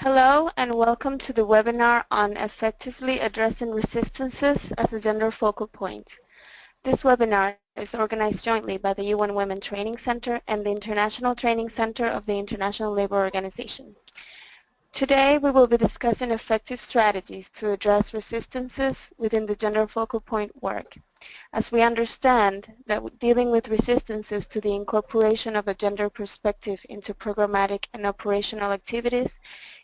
Hello and welcome to the webinar on effectively addressing resistances as a gender focal point. This webinar is organized jointly by the UN Women Training Center and the International Training Center of the International Labour Organization. Today we will be discussing effective strategies to address resistances within the gender focal point work, as we understand that dealing with resistances to the incorporation of a gender perspective into programmatic and operational activities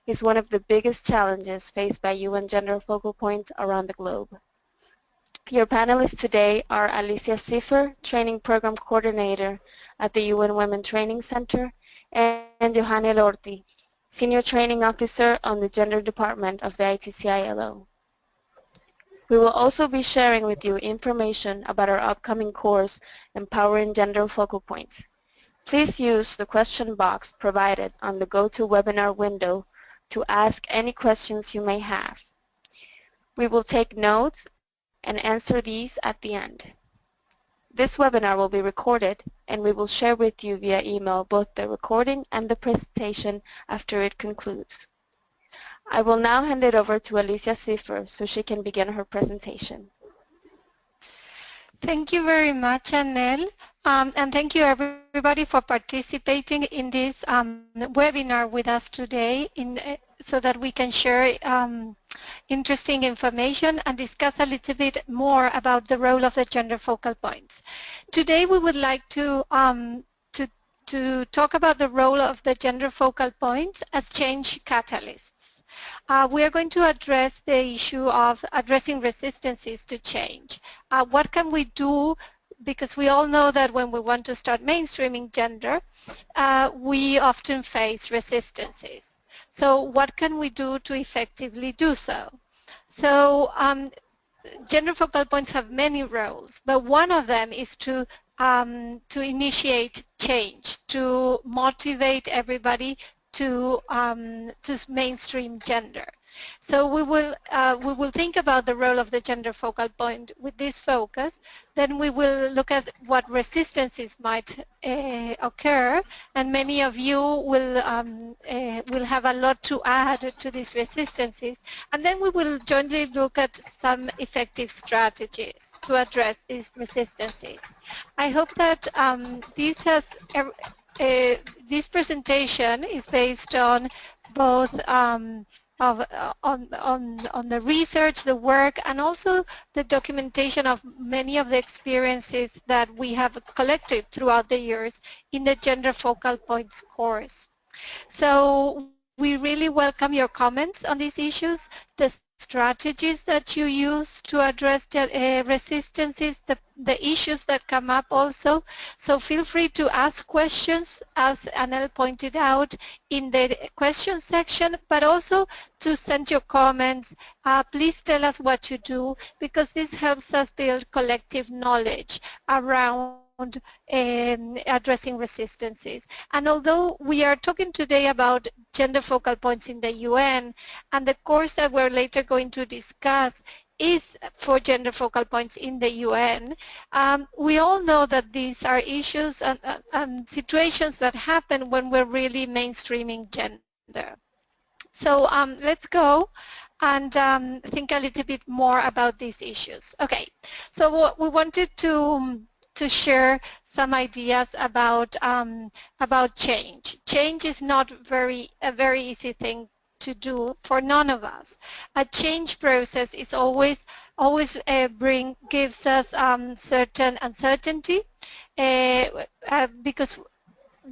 is one of the biggest challenges faced by UN gender focal points around the globe. Your panelists today are Alicia Cipher, Training Program Coordinator at the UN Women Training Center, and Johanna Elorti, Senior Training Officer on the Gender Department of the ITC-ILO. We will also be sharing with you information about our upcoming course, Empowering Gender Focal Points. Please use the question box provided on the GoToWebinar window to ask any questions you may have. We will take notes and answer these at the end. This webinar will be recorded and we will share with you via email both the recording and the presentation after it concludes. I will now hand it over to Alicia Cipher so she can begin her presentation. Thank you very much, Anel, and thank you everybody for participating in this webinar with us today so that we can share interesting information and discuss a little bit more about the role of the gender focal points. Today we would like to talk about the role of the gender focal points as change catalysts. We are going to address the issue of addressing resistances to change. What can we do? Because we all know that when we want to start mainstreaming gender, we often face resistances. So what can we do to effectively do so? So gender focal points have many roles, but one of them is to initiate change, to motivate everybody to mainstream gender. So we will think about the role of the gender focal point with this focus. Then we will look at what resistances might occur, and many of you will have a lot to add to these resistances. And then we will jointly look at some effective strategies to address these resistances. I hope that this presentation is based on both on the research, the work, and also the documentation of many of the experiences that we have collected throughout the years in the Gender Focal Points course. So we really welcome your comments on these issues, the strategies that you use to address resistances, the issues that come up also. So feel free to ask questions, as Anel pointed out, in the question section, but also to send your comments. Please tell us what you do, because this helps us build collective knowledge around addressing resistances. And although we are talking today about gender focal points in the UN, and the course that we're later going to discuss is for gender focal points in the UN, we all know that these are issues and situations that happen when we're really mainstreaming gender. So let's go and think a little bit more about these issues. Okay, so what we wanted to share some ideas about change. Change is not a very easy thing to do for none of us. A change process is always gives us certain uncertainty because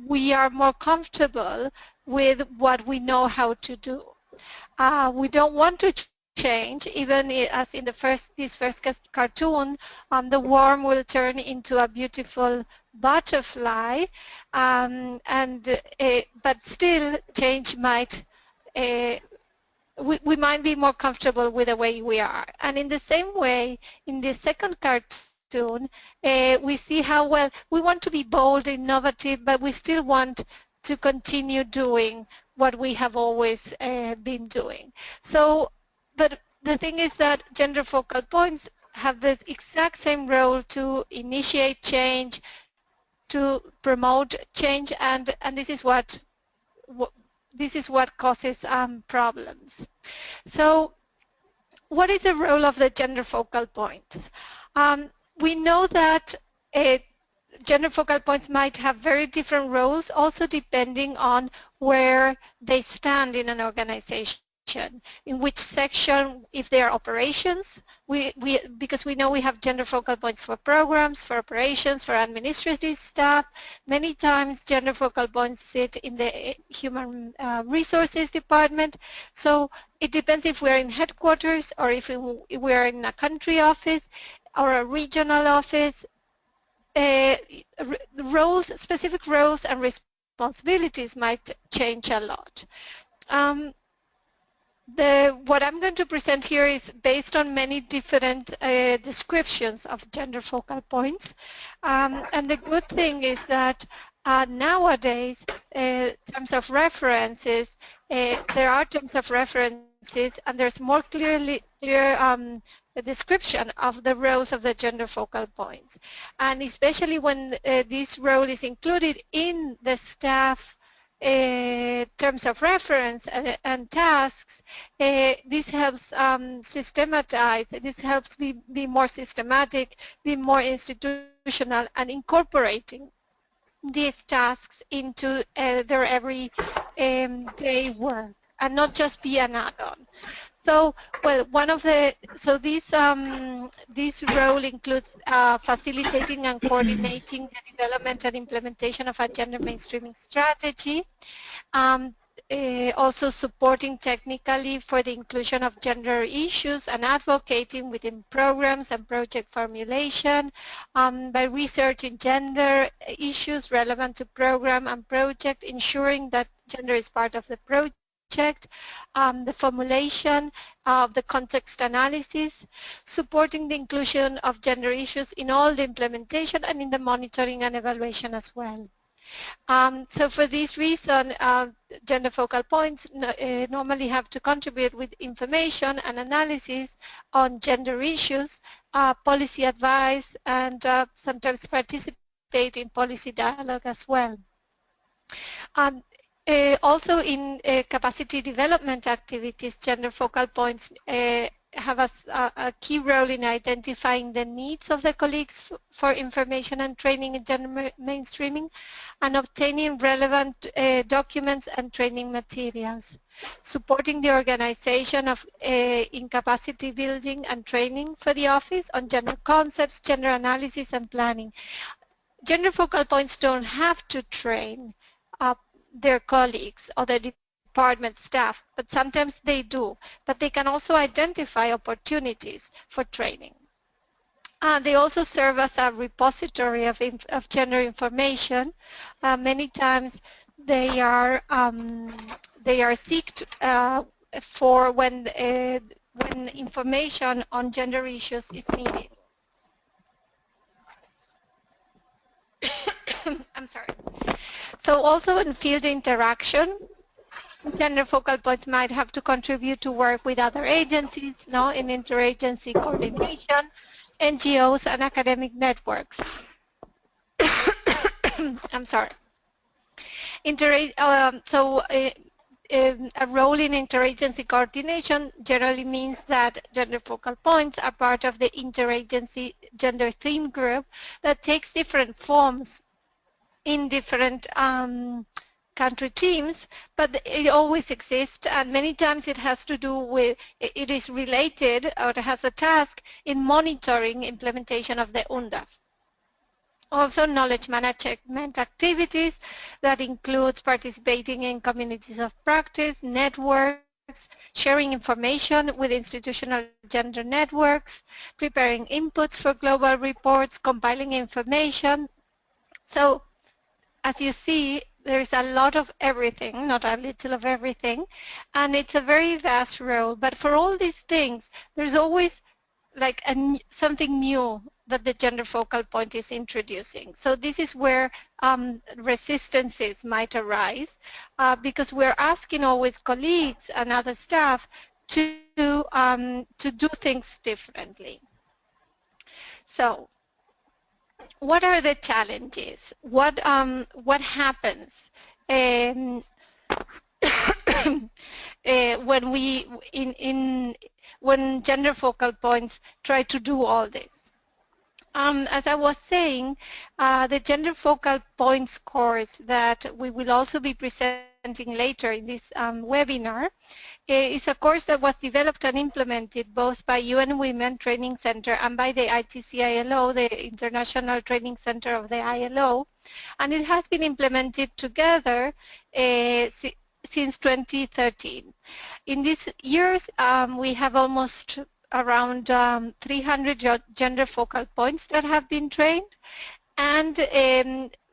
we are more comfortable with what we know how to do. We don't want to change, even as in this first cartoon, the worm will turn into a beautiful butterfly, but still change might, we might be more comfortable with the way we are. And in the same way, in the second cartoon, we see how, well, we want to be bold, innovative, but we still want to continue doing what we have always been doing. So, but the thing is that gender focal points have the exact same role to initiate change, to promote change, and this is what this is what causes problems. So what is the role of the gender focal points? We know that gender focal points might have very different roles, also depending on where they stand in an organization, in which section, if they are operations, because we know we have gender focal points for programs, for operations, for administrative staff. Many times gender focal points sit in the human resources department. So it depends if we're in headquarters or if we're in a country office or a regional office. Specific roles and responsibilities might change a lot. Um, what I'm going to present here is based on many different descriptions of gender focal points. And the good thing is that nowadays, terms of references, there are terms of references, and there's more clear description of the roles of the gender focal points. And especially when this role is included in the staff terms of reference and tasks, this helps systematize, this helps be more systematic, be more institutional, and incorporating these tasks into their everyday work and not just be an add-on. So, well, this role includes facilitating and coordinating the development and implementation of a gender mainstreaming strategy, um, also supporting technically for the inclusion of gender issues and advocating within programs and project formulation, by researching gender issues relevant to program and project, ensuring that gender is part of the project, the formulation of the context analysis, supporting the inclusion of gender issues in all the implementation and in the monitoring and evaluation as well. So for this reason, gender focal points normally have to contribute with information and analysis on gender issues, policy advice, and sometimes participate in policy dialogue as well. Um, Also in capacity development activities, gender focal points have a key role in identifying the needs of the colleagues for information and training in gender mainstreaming and obtaining relevant documents and training materials, supporting the organization of in capacity building and training for the office on gender concepts, gender analysis and planning. Gender focal points don't have to train their colleagues or their department staff, but sometimes they do. But they can also identify opportunities for training. They also serve as a repository of gender information. Many times they are seeked for when information on gender issues is needed. I'm sorry. So also in field interaction, gender focal points might have to contribute to work with other agencies, in interagency coordination, NGOs, and academic networks. I'm sorry. A role in interagency coordination generally means that gender focal points are part of the interagency gender theme group that takes different forms in different country teams, but it always exists, and many times it has to do with, it is related or it has a task in monitoring implementation of the UNDAF. Also, knowledge management activities that includes participating in communities of practice, networks, sharing information with institutional gender networks, preparing inputs for global reports, compiling information. So, as you see, there's a lot of everything, not a little of everything, and it's a very vast role. But for all these things, there's always like something new that the gender focal point is introducing. So this is where resistances might arise because we're asking always colleagues and other staff to do things differently. So what are the challenges? What happens? when when gender focal points try to do all this. As I was saying, the gender focal points course that we will also be presenting later in this webinar is a course that was developed and implemented both by UN Women Training Center and by the ITC-ILO, the International Training Center of the ILO, and it has been implemented together since 2013. In these years, we have almost around 300 gender focal points that have been trained, and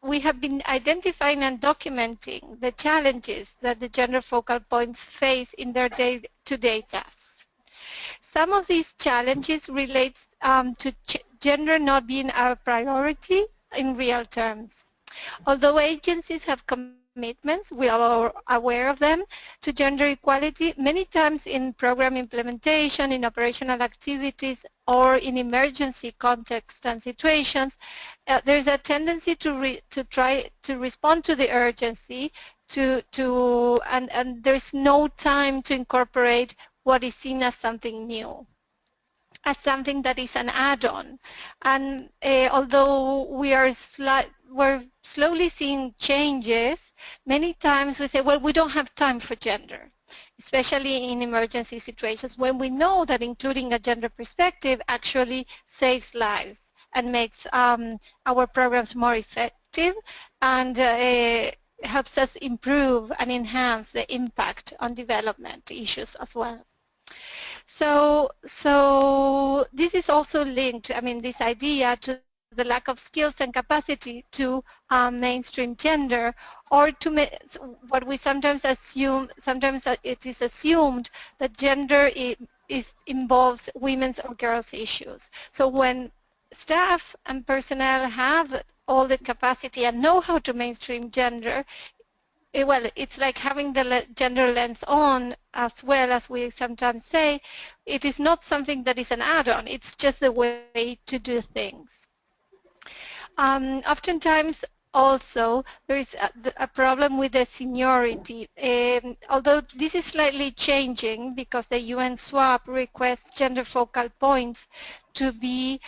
we have been identifying and documenting the challenges that the gender focal points face in their day-to-day tasks. Some of these challenges relate to gender not being a priority in real terms. Although agencies have commitments, we are aware of them, to gender equality, many times in program implementation, in operational activities, or in emergency contexts and situations, there's a tendency to try to respond to the urgency, and there's no time to incorporate what is seen as something new, as something that is an add-on. And although we're slowly seeing changes, many times we say, well, we don't have time for gender, especially in emergency situations when we know that including a gender perspective actually saves lives and makes our programs more effective and helps us improve and enhance the impact on development issues as well. So this is also linked, I mean, this idea to the lack of skills and capacity to mainstream gender, or to what we sometimes assume, sometimes it is assumed that gender involves women's or girls' issues. So when staff and personnel have all the capacity and know how to mainstream gender, well, it's like having the gender lens on, as well as we sometimes say. It is not something that is an add-on, it's just the way to do things. Oftentimes also there is a problem with the seniority. Although this is slightly changing because the UN SWAP requests gender focal points to be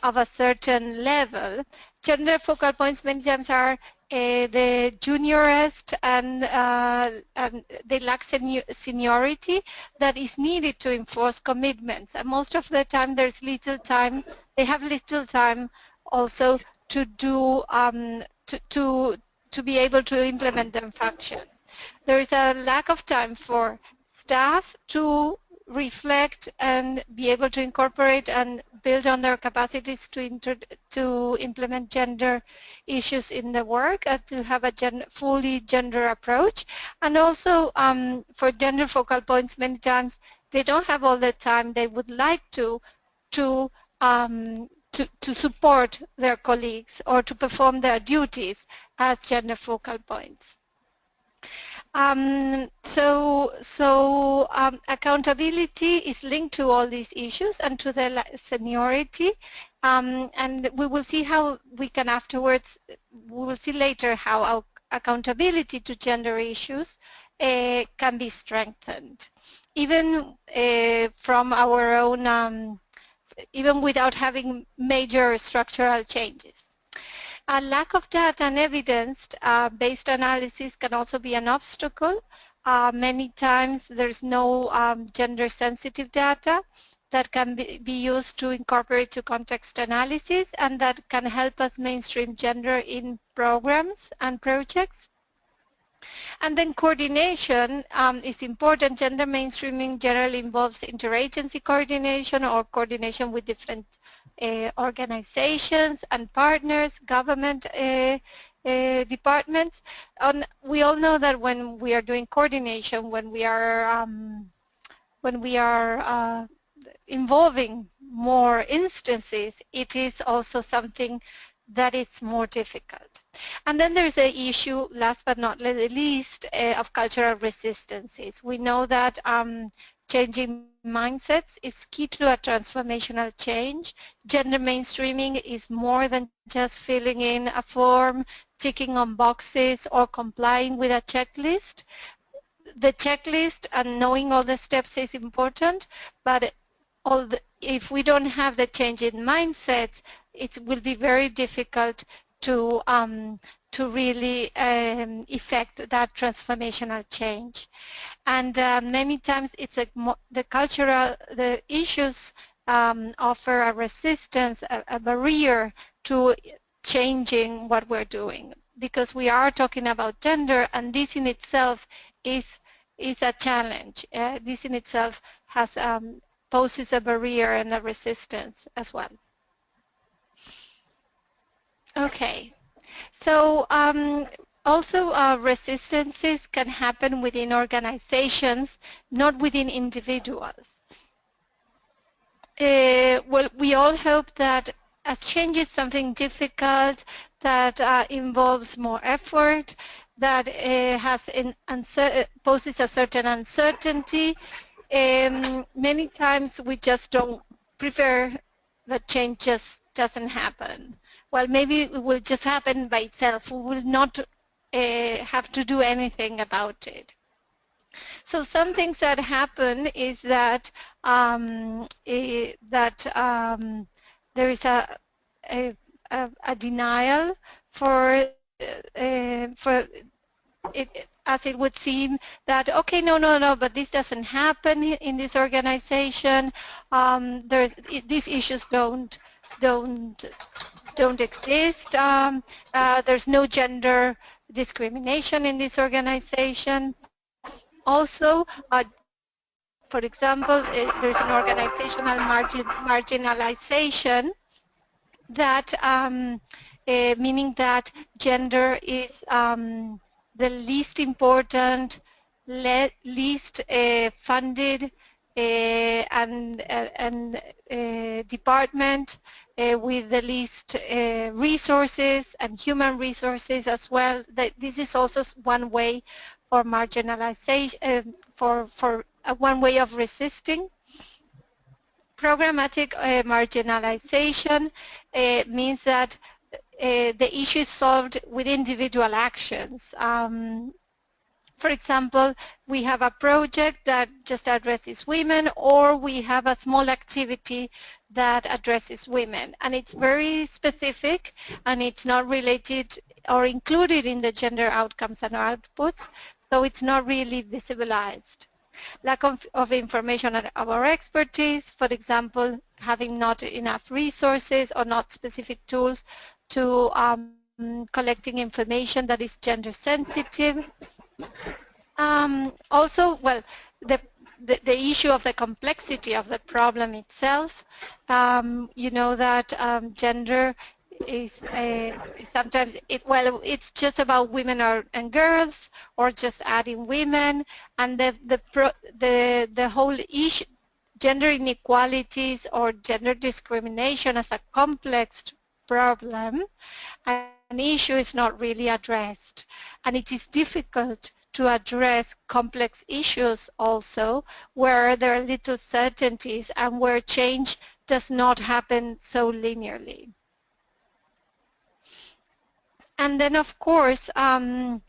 of a certain level. Gender focal points many times are the juniorest, and they lack seniority that is needed to enforce commitments. And most of the time there's little time, they have little time also to do to be able to implement them function. There is a lack of time for staff to reflect and be able to incorporate and build on their capacities to implement gender issues in the work and to have a fully gender approach. And also for gender focal points, many times they don't have all the time they would like to support their colleagues or to perform their duties as gender focal points. Accountability is linked to all these issues and to the seniority, and we will see how we can afterwards, we will see later how our accountability to gender issues can be strengthened, even from our own, even without having major structural changes. A lack of data and evidence-based analysis can also be an obstacle. Many times there's no gender-sensitive data that can be used to incorporate to context analysis, and that can help us mainstream gender in programs and projects. And then coordination is important. Gender mainstreaming generally involves interagency coordination or coordination with different organizations and partners, government departments. We all know that when we are doing coordination, when we are involving more instances, it is also something that is more difficult. And then there's the issue, last but not least, of cultural resistances. We know that changing mindsets is key to a transformational change. Gender mainstreaming is more than just filling in a form, ticking on boxes, or complying with a checklist. the checklist and knowing all the steps is important, but if we don't have the change in mindset, it will be very difficult to really effect that transformational change. And many times it's like the issues offer a resistance, a barrier to changing what we're doing, because we are talking about gender, and this in itself is a challenge. This in itself has poses a barrier and a resistance as well. Okay, so also resistances can happen within organizations, not within individuals. Well, we all hope that as change is something difficult, that involves more effort, that poses a certain uncertainty. Many times we just don't prefer that change just doesn't happen. Well, maybe it will just happen by itself. We will not have to do anything about it. So some things that happen is that there is a denial for it, as it would seem that, okay, no, but this doesn't happen in this organization. These issues don't exist. There's no gender discrimination in this organization. Also, for example, there's an organizational marginalization that meaning that gender is the least important, least funded and department with the least resources and human resources as well. This is also one way for marginalization, for one way of resisting. Programmatic marginalization means that the issue is solved with individual actions. For example, we have a project that just addresses women, or we have a small activity that addresses women, and it's very specific and it's not related or included in the gender outcomes and outputs, so it's not really visibilized. Lack of information of our expertise, for example, having not enough resources or not specific tools to collecting information that is gender sensitive. Also, well, the issue of the complexity of the problem itself. You know that gender is sometimes it's just about women and girls, or just adding women, and the whole issue, gender inequalities or gender discrimination as a complex problem, an issue is not really addressed, and it is difficult to address complex issues also where there are little certainties and where change does not happen so linearly. And then, of course, there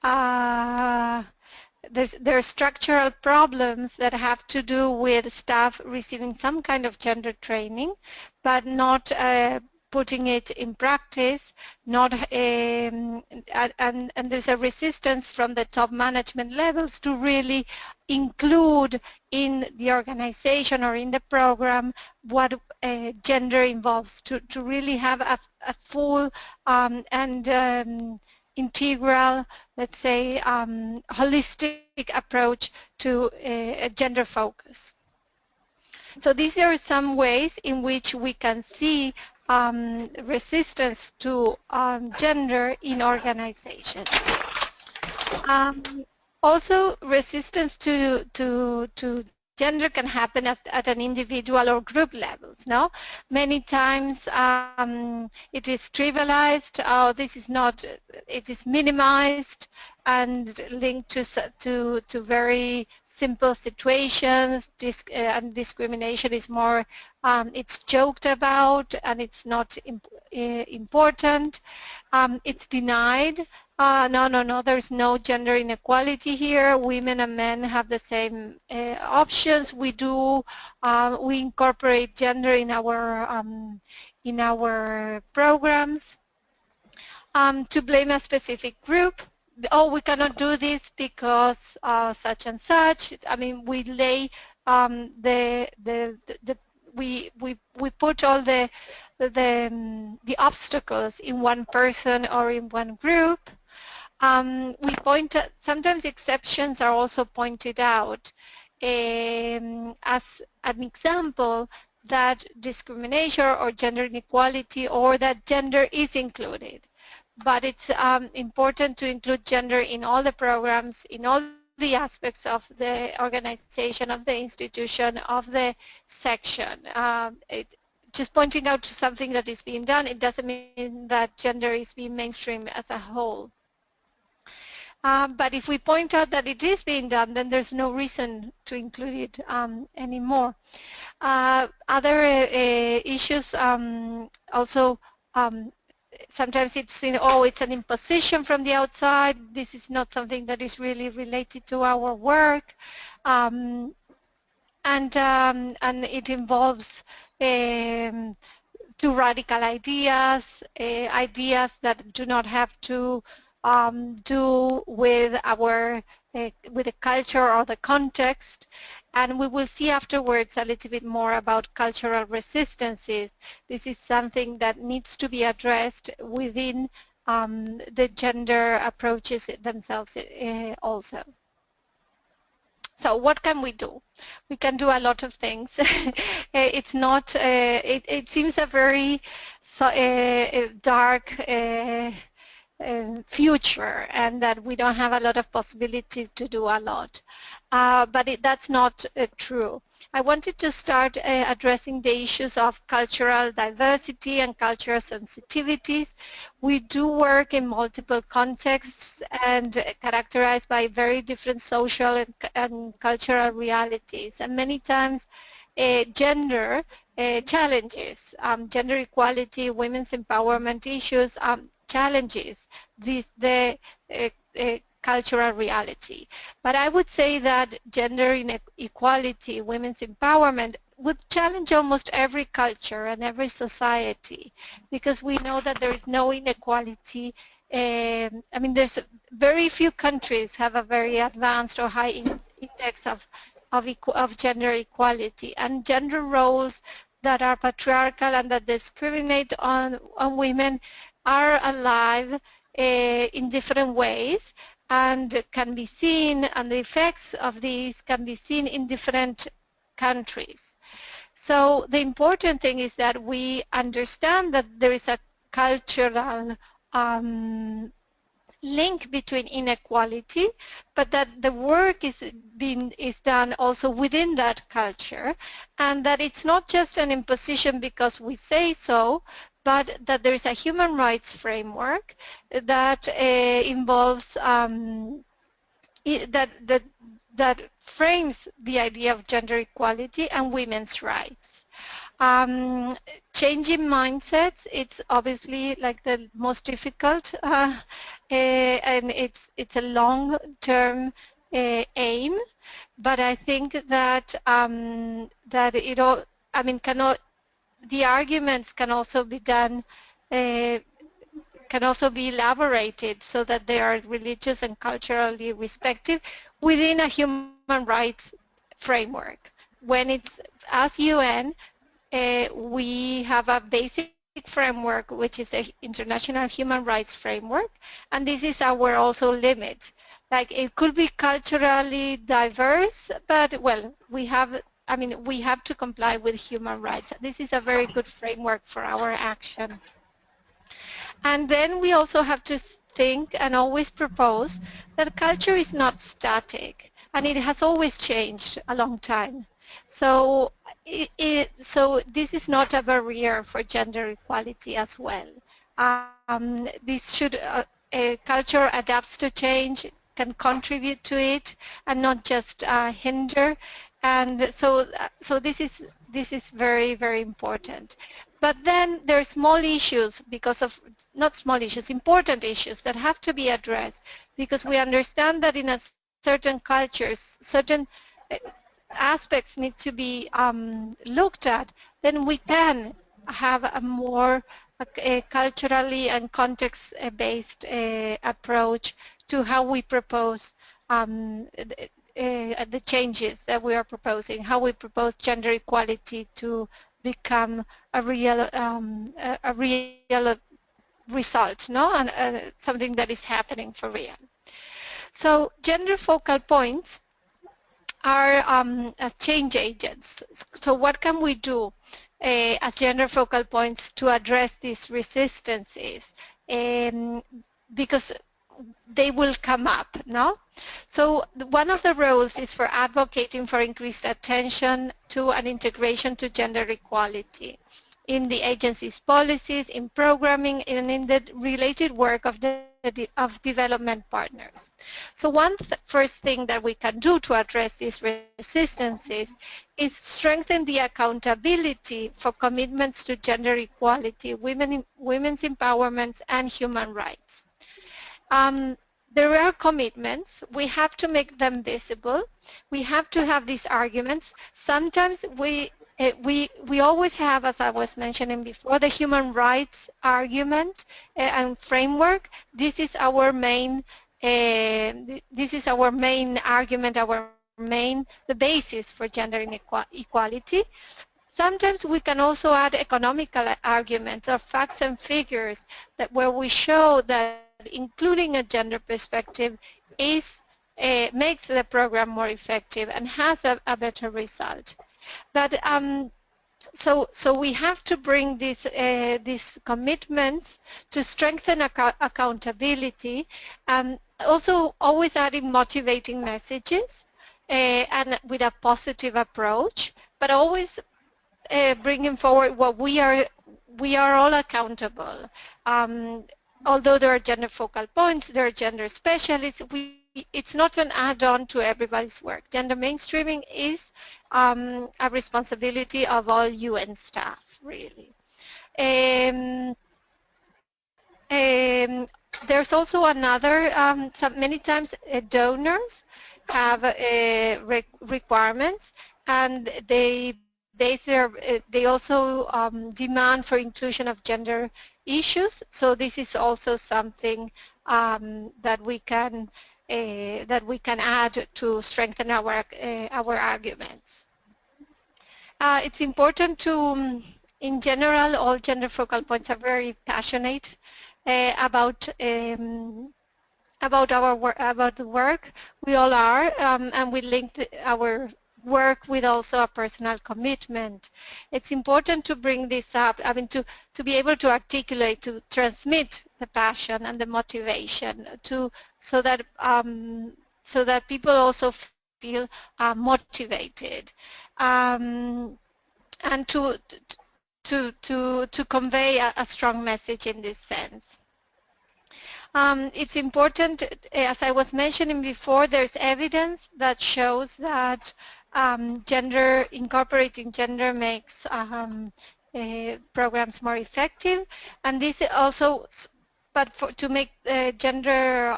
are structural problems that have to do with staff receiving some kind of gender training, but not putting it in practice, not and there's a resistance from the top management levels to really include in the organization or in the program what gender involves, to really have a full and integral, let's say, holistic approach to a gender focus. So these are some ways in which we can see resistance to gender in organizations. Also, resistance to gender can happen at an individual or group levels. No, many times it is trivialized. Oh, this is not. It is minimized and linked to very simple situations, and discrimination is more, it's joked about and it's not important. It's denied. No, no, no, there's no gender inequality here. Women and men have the same options. We incorporate gender in our programs. To blame a specific group. Oh, we cannot do this because such and such. I mean, we lay the we put all the obstacles in one person or in one group. We point at, sometimes exceptions are also pointed out as an example that discrimination or gender inequality or that gender is included. But it's important to include gender in all the programs, in all the aspects of the organization, of the institution, of the section. Just pointing out to something that is being done, it doesn't mean that gender is being mainstream as a whole. But if we point out that it is being done, then there's no reason to include it anymore. Other issues also, sometimes it's it's an imposition from the outside. This is not something that is really related to our work. And it involves too radical ideas, ideas that do not have to do with with the culture or the context. And we will see afterwards a little bit more about cultural resistances. This is something that needs to be addressed within the gender approaches themselves also. So what can we do? We can do a lot of things. It's not, it seems a very dark future, and that we don't have a lot of possibilities to do a lot. But that's not true. I wanted to start addressing the issues of cultural diversity and cultural sensitivities. We do work in multiple contexts and characterized by very different social and cultural realities. And many times gender challenges, gender equality, women's empowerment issues, challenges the cultural reality. But I would say that gender inequality, women's empowerment would challenge almost every culture and every society, because we know that there is no inequality. I mean, there's very few countries have a very advanced or high index of gender equality, and gender roles that are patriarchal and that discriminate on women are alive in different ways and can be seen, and the effects of these can be seen in different countries. So the important thing is that we understand that there is a cultural link between inequality, but that the work is done also within that culture, and that it's not just an imposition because we say so, but that there is a human rights framework that involves that frames the idea of gender equality and women's rights. Changing mindsets, it's obviously like the most difficult, and it's a long-term aim, but I think that that it all, I mean, the arguments can also be done, can also be elaborated so that they are religious and culturally respective within a human rights framework. When it's, as UN, we have a basic framework, which is the International Human Rights Framework, and this is our also limit. Like, it could be culturally diverse, but well, we have to comply with human rights. This is a very good framework for our action. And then we also have to think and always propose that culture is not static, and it has always changed a long time. So so this is not a barrier for gender equality as well. This should, culture adapts to change, can contribute to it and not just hinder. And so this is very, very important. But then there are small issues because of, not small issues, important issues that have to be addressed, because we understand that in a certain cultures, certain uh, aspects need to be looked at, then we can have a more culturally and context-based approach to how we propose the changes that we are proposing, how we propose gender equality to become a real result, no, and something that is happening for real. So gender focal points are change agents. So what can we do as gender focal points to address these resistances? Because they will come up, no? So one of the roles is for advocating for increased attention to and integration to gender equality in the agency's policies, in programming, and in the related work of development partners. So one first thing that we can do to address these resistances is strengthen the accountability for commitments to gender equality, women's empowerment, and human rights. There are commitments. We have to make them visible. We have to have these arguments. Sometimes we always have, as I was mentioning before, the human rights argument and framework. This is our main argument, the basis for gender inequality. Sometimes we can also add economical arguments or facts and figures that where we show that including a gender perspective makes the program more effective and has a better result. But so we have to bring these commitments to strengthen accountability, also always adding motivating messages and with a positive approach, but always bringing forward what we are all accountable. Although there are gender focal points, there are gender specialists, it's not an add-on to everybody's work. Gender mainstreaming is a responsibility of all UN staff, really. There's also another, many times donors have requirements, and they also demand for inclusion of gender issues. So this is also something that we can add to strengthen our arguments. It's important to, in general, all gender focal points are very passionate about the work. We all are, and we link our work with also a personal commitment. It's important to bring this up, I mean, to be able to articulate, to transmit the passion and the motivation, so that people also feel motivated, and to convey a strong message in this sense. It's important, as I was mentioning before, there's evidence that shows that incorporating gender makes programs more effective, and this also, but to make gender,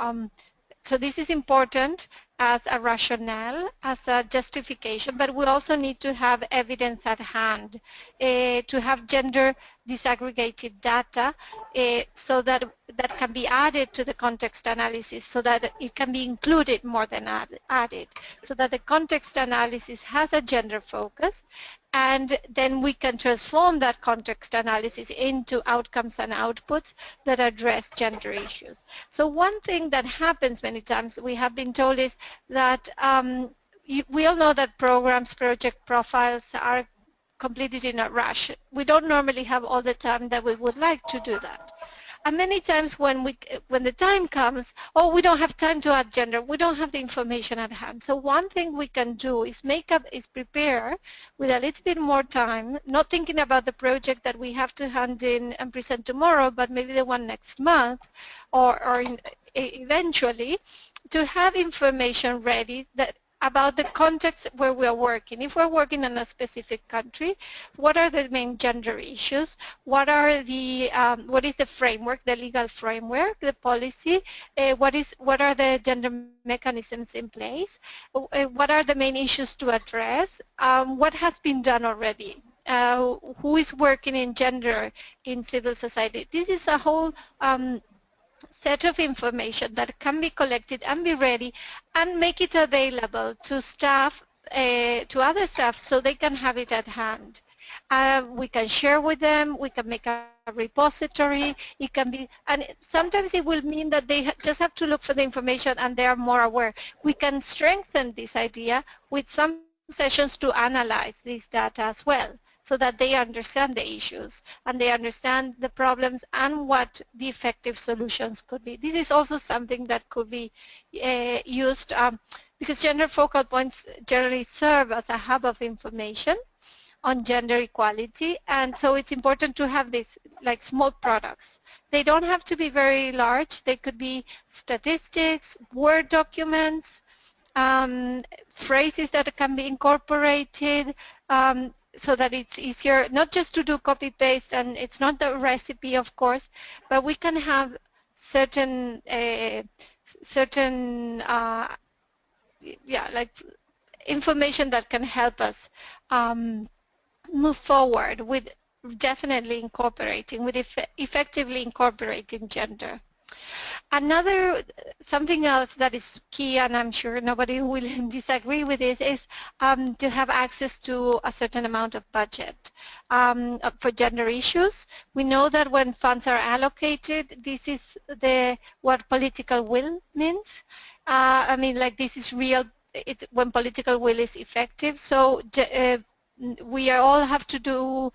so this is important as a rationale, as a justification, but we also need to have evidence at hand, to have gender disaggregated data, so that can be added to the context analysis, so that it can be included more than added, so that the context analysis has a gender focus, and then we can transform that context analysis into outcomes and outputs that address gender issues. So one thing that happens many times, we have been told, is that we all know that project profiles are completed in a rush. We don't normally have all the time that we would like to do that. And many times when the time comes, oh, we don't have time to add gender, we don't have the information at hand. So one thing we can do is prepare with a little bit more time, not thinking about the project that we have to hand in and present tomorrow, but maybe the one next month, or eventually, to have information ready that about the context where we are working. If we're working in a specific country, what are the main gender issues? What are the what is the framework, the legal framework, the policy? What are the gender mechanisms in place? What are the main issues to address? What has been done already? Who is working in gender in civil society? This is a whole set of information that can be collected and be ready and make it available to staff, to other staff, so they can have it at hand. We can share with them, we can make a repository, it can be, and sometimes it will mean that they just have to look for the information and they are more aware. We can strengthen this idea with some sessions to analyze this data as well, so that they understand the issues and they understand the problems and what the effective solutions could be. This is also something that could be used because gender focal points generally serve as a hub of information on gender equality, and so it's important to have these like small products. They don't have to be very large. They could be statistics, Word documents, phrases that can be incorporated, so that it's easier not just to do copy paste, and it's not the recipe, of course, but we can have certain like information that can help us move forward with definitely incorporating, with effectively incorporating gender. Another, something else that is key, and I'm sure nobody will disagree with this, is to have access to a certain amount of budget for gender issues. We know that when funds are allocated, this is what political will means. I mean, like, this is real. It's when political will is effective. So we all have to do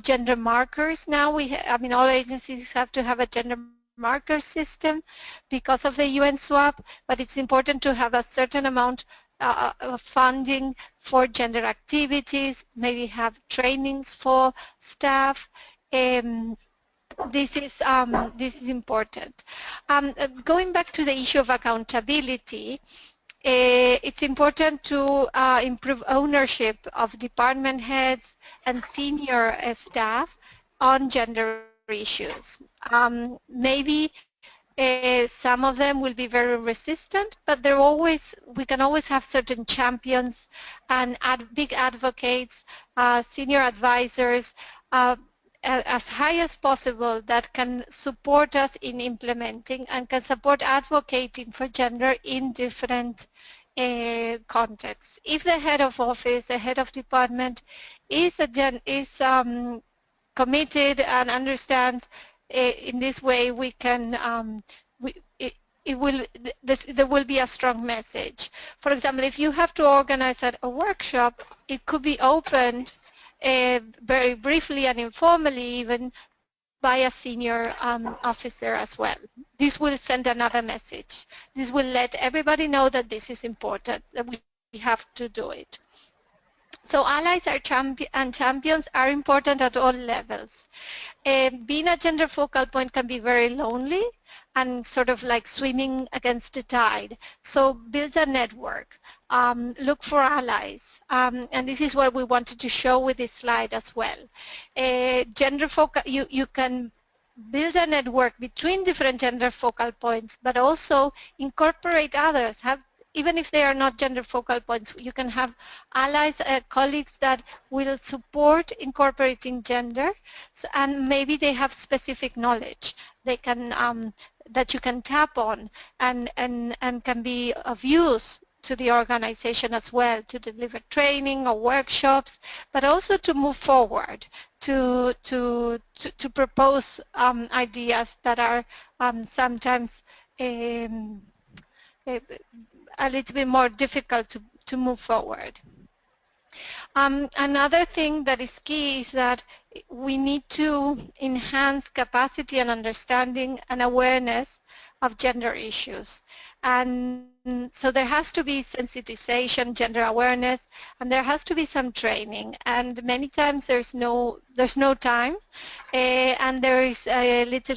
gender markers now. I mean, all agencies have to have a gender marker system because of the UN swap, but it's important to have a certain amount of funding for gender activities, maybe have trainings for staff. This is important. Going back to the issue of accountability, it's important to improve ownership of department heads and senior staff on gender issues. Maybe some of them will be very resistant, but we can always have certain champions and big advocates, senior advisors, as high as possible, that can support us in implementing and can support advocating for gender in different contexts. If the head of office, the head of department is committed and understands, in this way we can there will be a strong message. For example, if you have to organize a workshop, it could be opened very briefly and informally even by a senior officer as well. This will send another message. This will let everybody know that this is important, that we have to do it. So allies and champions are important at all levels. Being a gender focal point can be very lonely and sort of like swimming against the tide. So build a network, look for allies, and this is what we wanted to show with this slide as well. Gender focal, you can build a network between different gender focal points, but also incorporate others. Even if they are not gender focal points, you can have allies, colleagues that will support incorporating gender, and maybe they have specific knowledge they can that you can tap on and can be of use to the organization as well, to deliver training or workshops, but also to move forward, to propose ideas that are sometimes a little bit more difficult to move forward. Another thing that is key is that we need to enhance capacity and understanding and awareness of gender issues. And so there has to be sensitization, gender awareness, and there has to be some training. And many times there's no time, and there is a little,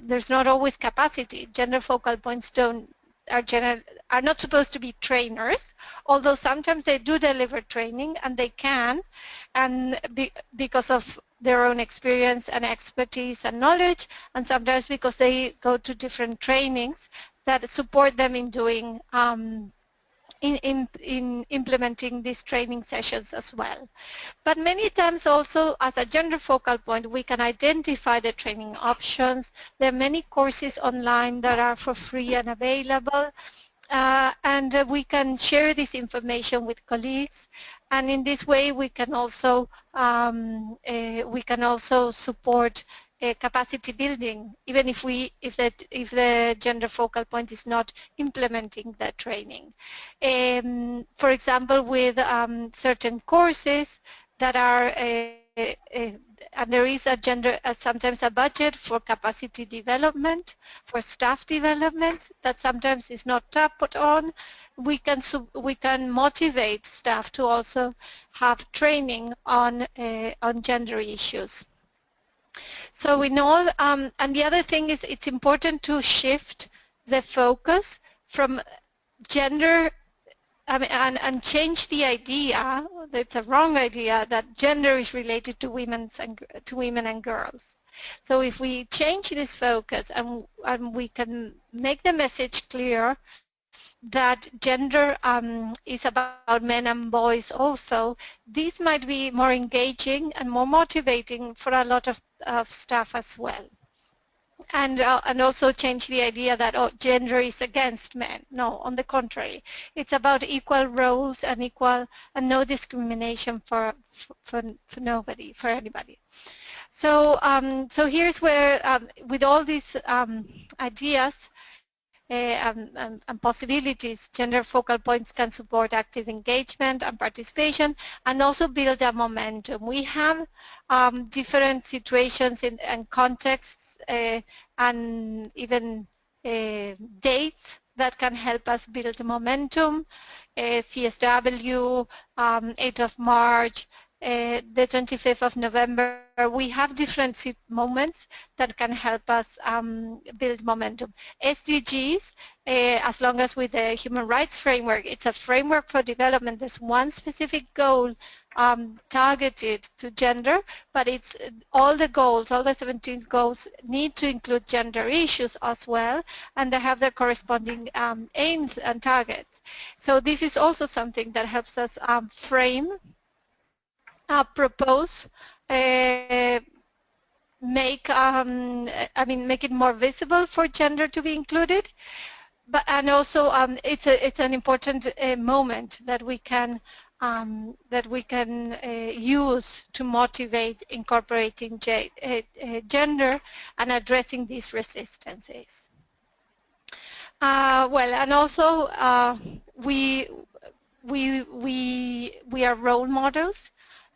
there's not always capacity. Gender focal points don't are not supposed to be trainers, although sometimes they do deliver training, and they can, and because of their own experience and expertise and knowledge, and sometimes because they go to different trainings that support them in doing in implementing these training sessions as well. But many times also, as a gender focal point, we can identify the training options. There are many courses online that are for free and available, and we can share this information with colleagues, and in this way we can also support capacity building, even if the gender focal point is not implementing that training. For example, with certain courses that are and there is sometimes a budget for capacity development, for staff development that sometimes is not tapped on. We can motivate staff to also have training on gender issues. So in all, and the other thing is it's important to shift the focus from gender and change the idea, it's a wrong idea, that gender is related to women and girls. So if we change this focus and we can make the message clear that gender is about men and boys also, this might be more engaging and more motivating for a lot of staff as well. And also change the idea that gender is against men. No, on the contrary, it's about equal roles and no discrimination for nobody, for anybody. So so here's where with all these ideas and possibilities, gender focal points can support active engagement and participation, and also build a momentum. We have different situations and contexts and even dates that can help us build momentum. CSW, 8th of March, the 25th of November, we have different moments that can help us build momentum. SDGs, as long as with the human rights framework, it's a framework for development. There's one specific goal targeted to gender, but it's all the goals, all the 17 goals need to include gender issues as well, and they have their corresponding aims and targets. So this is also something that helps us frame, propose, make it more visible for gender to be included, and also it's an important moment that we can use to motivate incorporating gender and addressing these resistances. Well, and also we are role models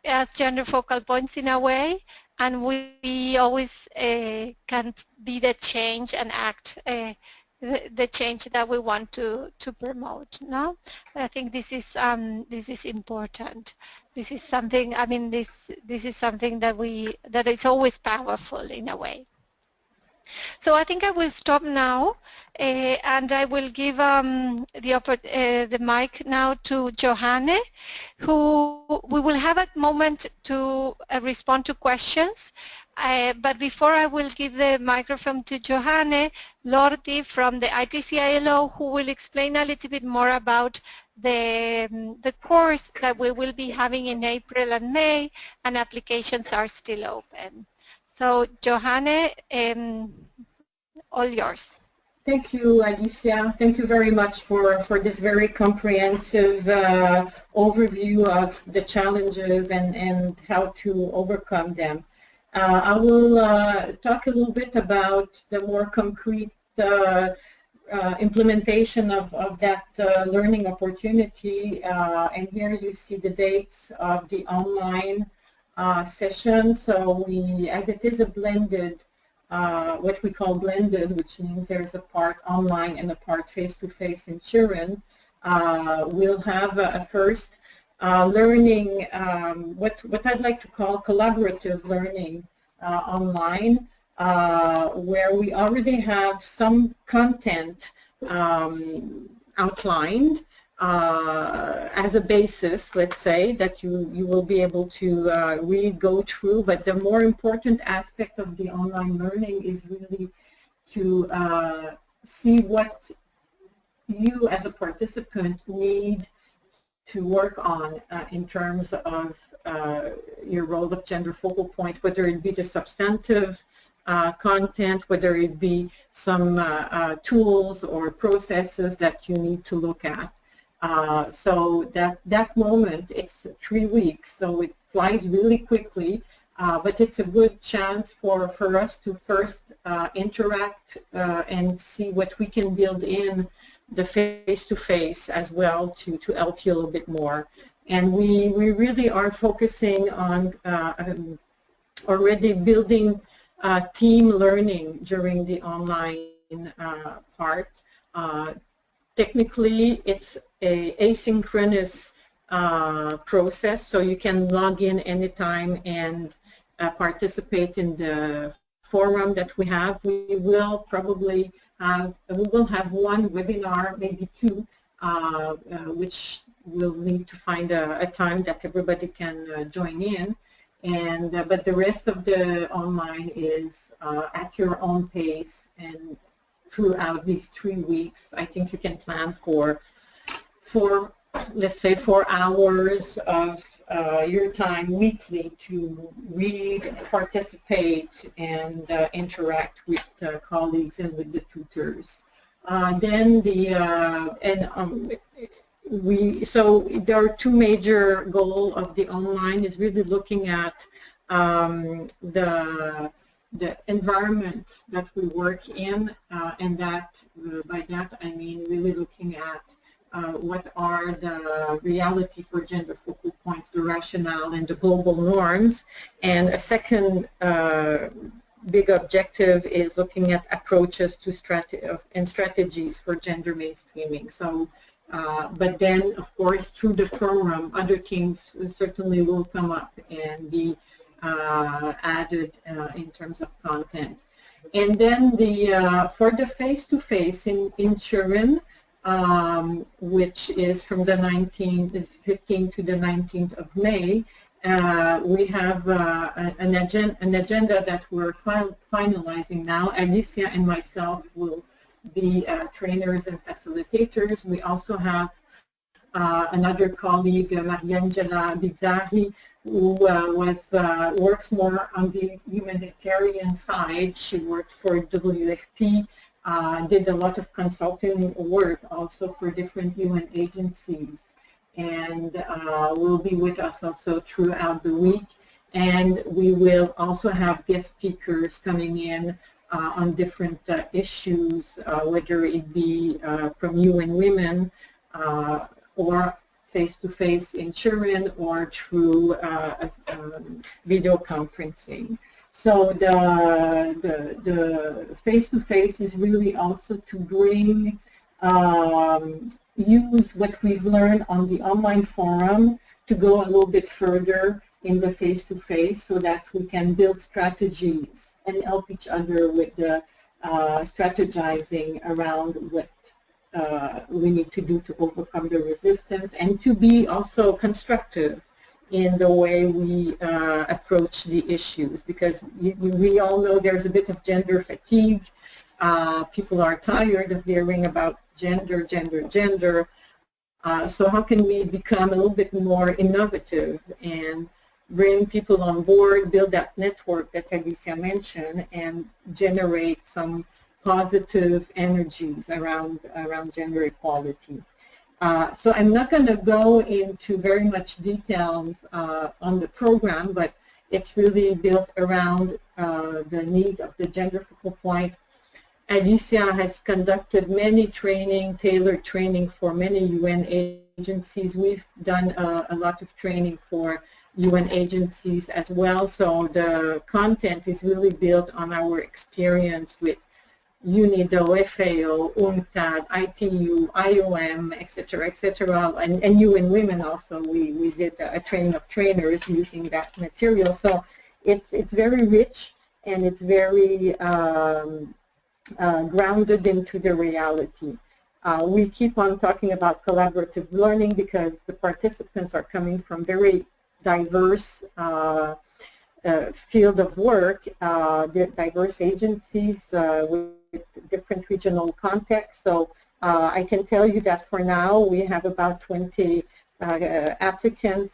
as gender focal points in a way, and we always can be the change and act the change that we want to promote. No, I think this is important. This is something. I mean, this is something that is always powerful in a way. So I think I will stop now, and I will give the mic now to Johanne, who we will have a moment to respond to questions. But before I will give the microphone to Johanne, Lordi from the ITC-ILO, who will explain a little bit more about the course that we will be having in April and May, and applications are still open. So, Johanne, all yours. Thank you, Alicia. Thank you very much for this very comprehensive overview of the challenges and how to overcome them. I will talk a little bit about the more concrete implementation of that learning opportunity. And here you see the dates of the online session. So as it is a blended, what we call blended, which means there's a part online and a part face-to-face in Turin, we'll have a first learning, what I'd like to call collaborative learning online, where we already have some content outlined as a basis, let's say, that you will be able to really go through. But the more important aspect of the online learning is really to see what you as a participant need to work on in terms of your role of gender focal point, whether it be the substantive content, whether it be some tools or processes that you need to look at. So that moment, it's 3 weeks, so it flies really quickly, but it's a good chance for us to first interact and see what we can build in the face-to-face as well to help you a little bit more. And we really are focusing on already building team learning during the online part. Technically, it's a asynchronous process, so you can log in anytime and participate in the forum that we have. We will probably have one webinar, maybe two, which we'll need to find a time that everybody can join in. And but the rest of the online is at your own pace, and throughout these 3 weeks, I think you can plan for let's say 4 hours of your time weekly to read, participate, and interact with colleagues and with the tutors. Then so there are 2 major goals of the online is really looking at the environment that we work in, and that by that I mean really looking at what are the reality for gender focal points, the rationale, and the global norms. And a second big objective is looking at approaches to strategies for gender mainstreaming. So, but then, of course, through the forum, other things certainly will come up and be added in terms of content. And then for the face-to-face in Turin, which is from the 15th to the 19th of May, we have an agenda that we're finalizing now. Alicia and myself will be trainers and facilitators. We also have another colleague, Mariangela Bizzarri, who works more on the humanitarian side. She worked for WFP, did a lot of consulting work also for different UN agencies, and will be with us also throughout the week. And we will also have guest speakers coming in on different issues, whether it be from UN Women or face-to-face in Turin or through video conferencing. So the face-to-face is really also to bring, use what we've learned on the online forum to go a little bit further in the face-to-face so that we can build strategies and help each other with the strategizing around what we need to do to overcome the resistance, and to be also constructive in the way we approach the issues, because we all know there's a bit of gender fatigue. People are tired of hearing about gender. So how can we become a little bit more innovative and bring people on board, build that network that Alicia mentioned, and generate some positive energies around gender equality. So I'm not going to go into very much details on the program, but it's really built around the need of the gender focal point. Alicia has conducted many tailored training for many UN agencies. We've done a lot of training for UN agencies as well, so the content is really built on our experience with UNIDO, FAO, UNCTAD, ITU, IOM, etc., and UN Women also. We did a training of trainers using that material. So it's very rich, and it's very grounded into the reality. We keep on talking about collaborative learning because the participants are coming from very diverse field of work, diverse agencies with different regional contexts. So I can tell you that for now we have about 20 applicants,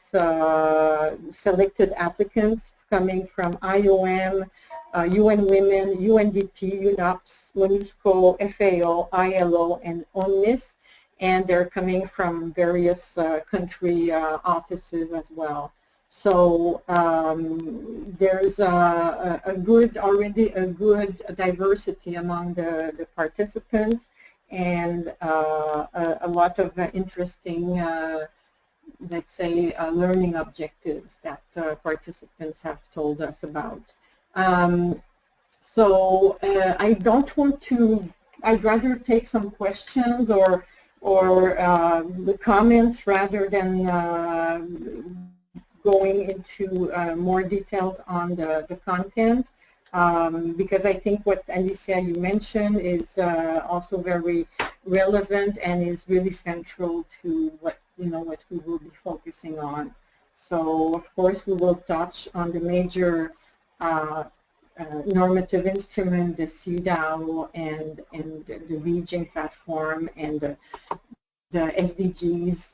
selected applicants coming from IOM, UN Women, UNDP, UNOPS, UNESCO, FAO, ILO, and ONIS, and they're coming from various country offices as well. So there's already a good diversity among the participants, and a lot of interesting, let's say, learning objectives that participants have told us about. So I don't want to, I'd rather take some questions or the comments rather than going into more details on the content, because I think what Alicia you mentioned is also very relevant and is really central to what what we will be focusing on. So of course we will touch on the major normative instrument, the CDAO and the region platform and the SDGs.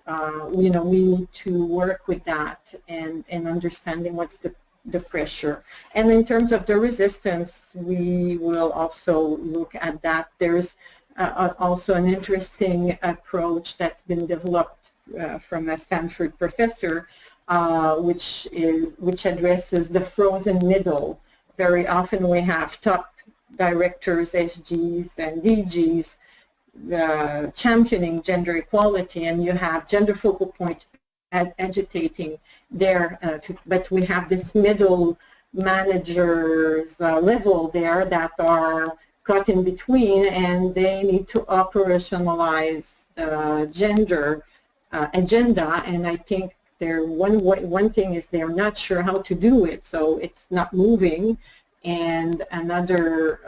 We need to work with that and understanding what's the pressure. And in terms of the resistance, we will also look at that. There's also an interesting approach that's been developed from a Stanford professor, which addresses the frozen middle. Very often we have top directors, SGs and DGs, championing gender equality, and you have gender focal point agitating there, but we have this middle managers level there that are caught in between, and they need to operationalize the gender agenda. And I think one thing is they're not sure how to do it, so it's not moving. And another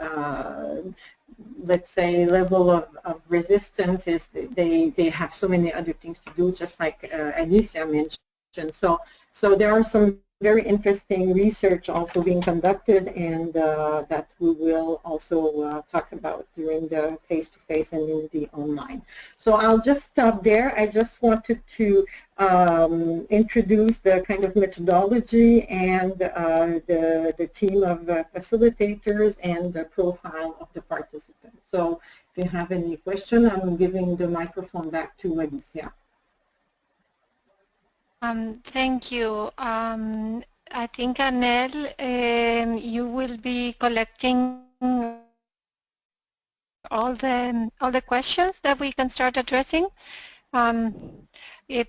let's say level of resistance is they have so many other things to do, just like Alicia mentioned. So there are some very interesting research also being conducted, and that we will also talk about during the face-to-face and in the online. So I'll just stop there. I just wanted to introduce the kind of methodology and the team of facilitators and the profile of the participants. So if you have any question, I'm giving the microphone back to Alicia. Thank you. I think, Anel, you will be collecting all the questions that we can start addressing.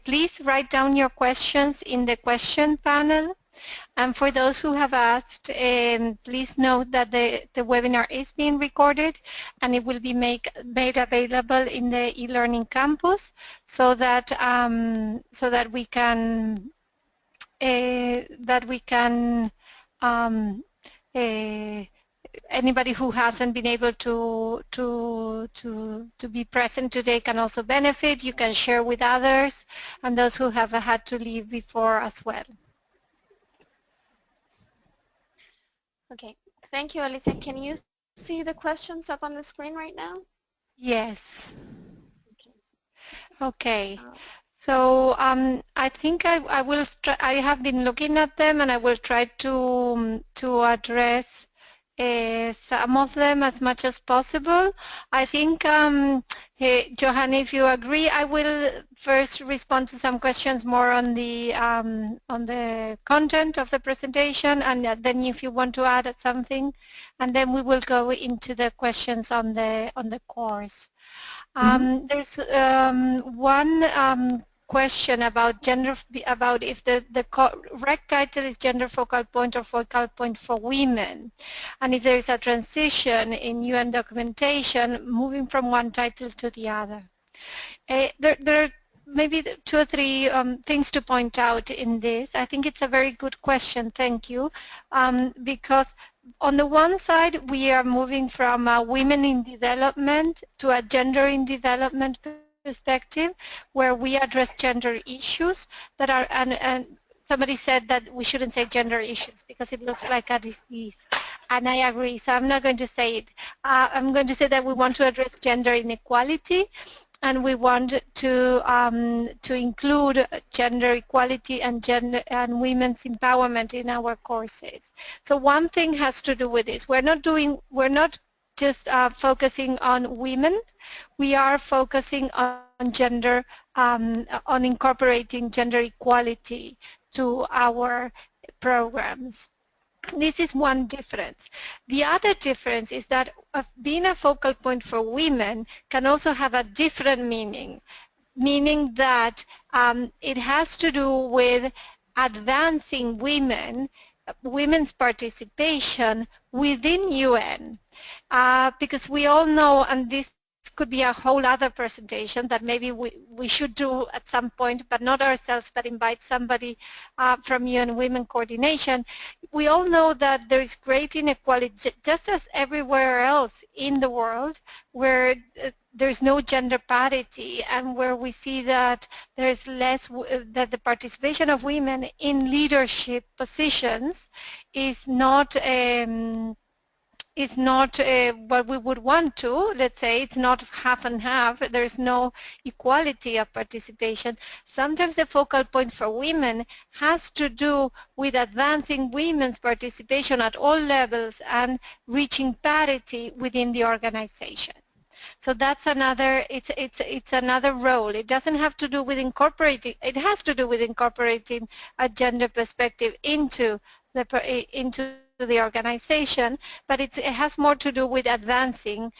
Please write down your questions in the question panel. And for those who have asked, please note that the webinar is being recorded and it will be made available in the e-learning campus so that we can anybody who hasn't been able to be present today can also benefit. You can share with others and those who have had to leave before as well. Okay, thank you, Alicia. Can you see the questions up on the screen right now? Yes. Okay. So I think I will. I have been looking at them, and I will try to address some of them as much as possible. I think, Johanna, if you agree, I will first respond to some questions more on the content of the presentation, and then if you want to add something, and then we will go into the questions on the course. There's one question about if the correct title is gender focal point or focal point for women, and if there is a transition in UN documentation moving from one title to the other. There are maybe two or three things to point out in this. I think it's a very good question, thank you, because on the one side we are moving from women in development to a gender in development perspective where we address gender issues that are, and somebody said that we shouldn't say gender issues because it looks like a disease, and I agree, so I'm not going to say it. I'm going to say that we want to address gender inequality, and we want to include gender equality and gender and women's empowerment in our courses. So one thing has to do with this. We're not just focusing on women. We are focusing on gender, on incorporating gender equality to our programs. This is one difference. The other difference is that being a focal point for women can also have a different meaning that it has to do with advancing women's participation within UN. Because we all know, and this could be a whole other presentation that maybe we should do at some point, but not ourselves, but invite somebody from UN Women Coordination. We all know that there is great inequality, just as everywhere else in the world, where there's no gender parity, and where we see that there's less, that the participation of women in leadership positions is not what we would want to. Let's say it's not half and half. There's no equality of participation. Sometimes the focal point for women has to do with advancing women's participation at all levels and reaching parity within the organization. So that's another, it's another role. It doesn't have to do with incorporating, it has to do with incorporating a gender perspective into the organization, but it has more to do with advancing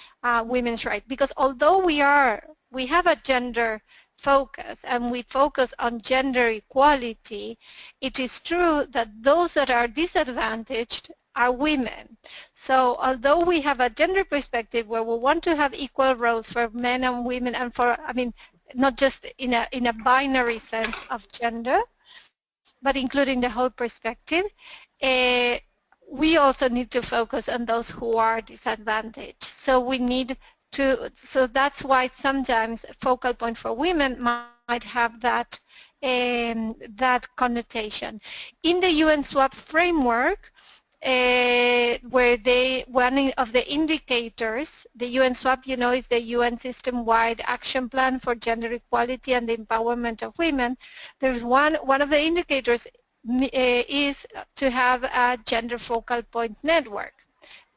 women's rights. Because although we have a gender focus and we focus on gender equality, it is true that those that are disadvantaged are women. So although we have a gender perspective where we want to have equal roles for men and women, and for, I mean, not just in a binary sense of gender, but including the whole perspective, we also need to focus on those who are disadvantaged. So we need to, so that's why sometimes focal point for women might have that that connotation. In the UN SWAP framework, where one of the indicators, the UN SWAP, you know, is the UN system-wide action plan for gender equality and the empowerment of women. There's one of the indicators is to have a gender focal point network.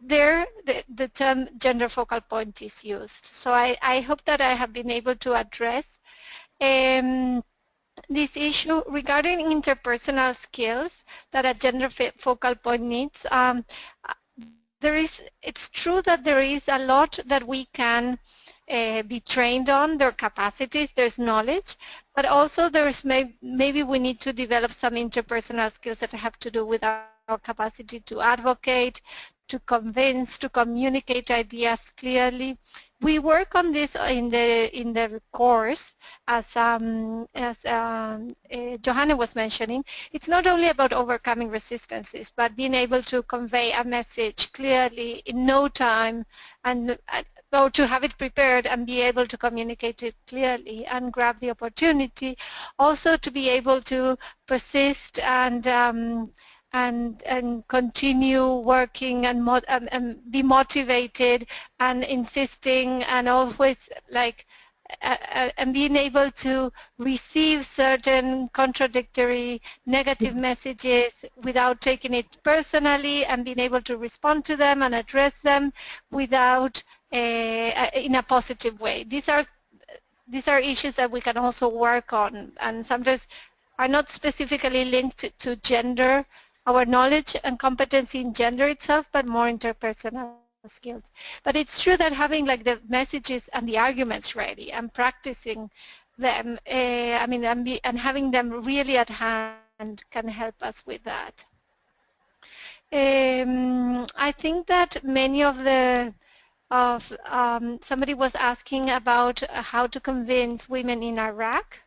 There, the term gender focal point is used. So I hope that I have been able to address this issue regarding interpersonal skills that a gender focal point needs. It's true that there is a lot that we can be trained on, their capacities, there's knowledge, but also there's maybe we need to develop some interpersonal skills that have to do with our capacity to advocate, to convince, to communicate ideas clearly. We work on this in the course, as Johanna was mentioning. It's not only about overcoming resistances, but being able to convey a message clearly in no time, and or to have it prepared and be able to communicate it clearly and grab the opportunity. Also to be able to persist and continue working and be motivated and insisting, and always like and being able to receive certain contradictory negative messages without taking it personally, and being able to respond to them and address them without in a positive way. These are issues that we can also work on, and sometimes are not specifically linked to gender, our knowledge and competency in gender itself, but more interpersonal skills. But it's true that having like the messages and the arguments ready and practicing them, and having them really at hand can help us with that. I think that many of somebody was asking about how to convince women in Iraq.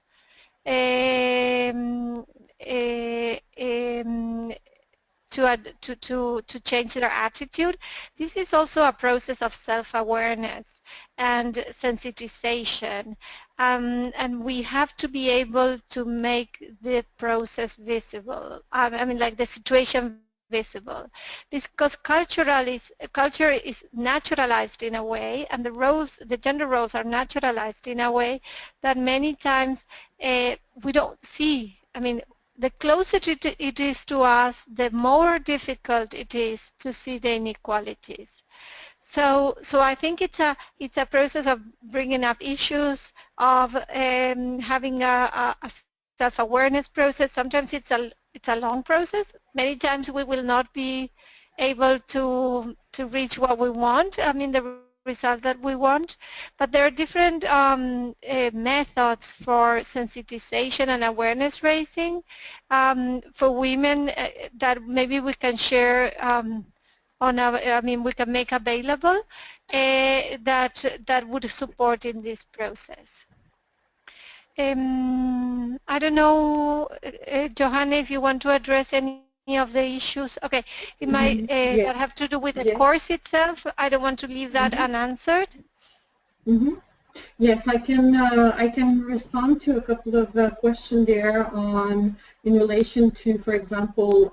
um, um, to change their attitude. This is also a process of self-awareness and sensitization, and we have to be able to make the process visible. I mean, like the situation visible, because culture is naturalized in a way, and the gender roles are naturalized in a way that many times we don't see. I mean, the closer it is to us, the more difficult it is to see the inequalities. So I think it's a process of bringing up issues, of having a self-awareness process. Sometimes it's a long process. Many times we will not be able to reach what we want. I mean, the result that we want. But there are different methods for sensitization and awareness raising for women that maybe we can share on our, I mean, we can make available that would support in this process. I don't know, Johanna, if you want to address any of the issues. Okay, it might that have to Yes. do with the course Yes. itself. I don't want to leave that Mm-hmm. unanswered. Mm-hmm. Yes, I can respond to a couple of questions there on in relation to, for example,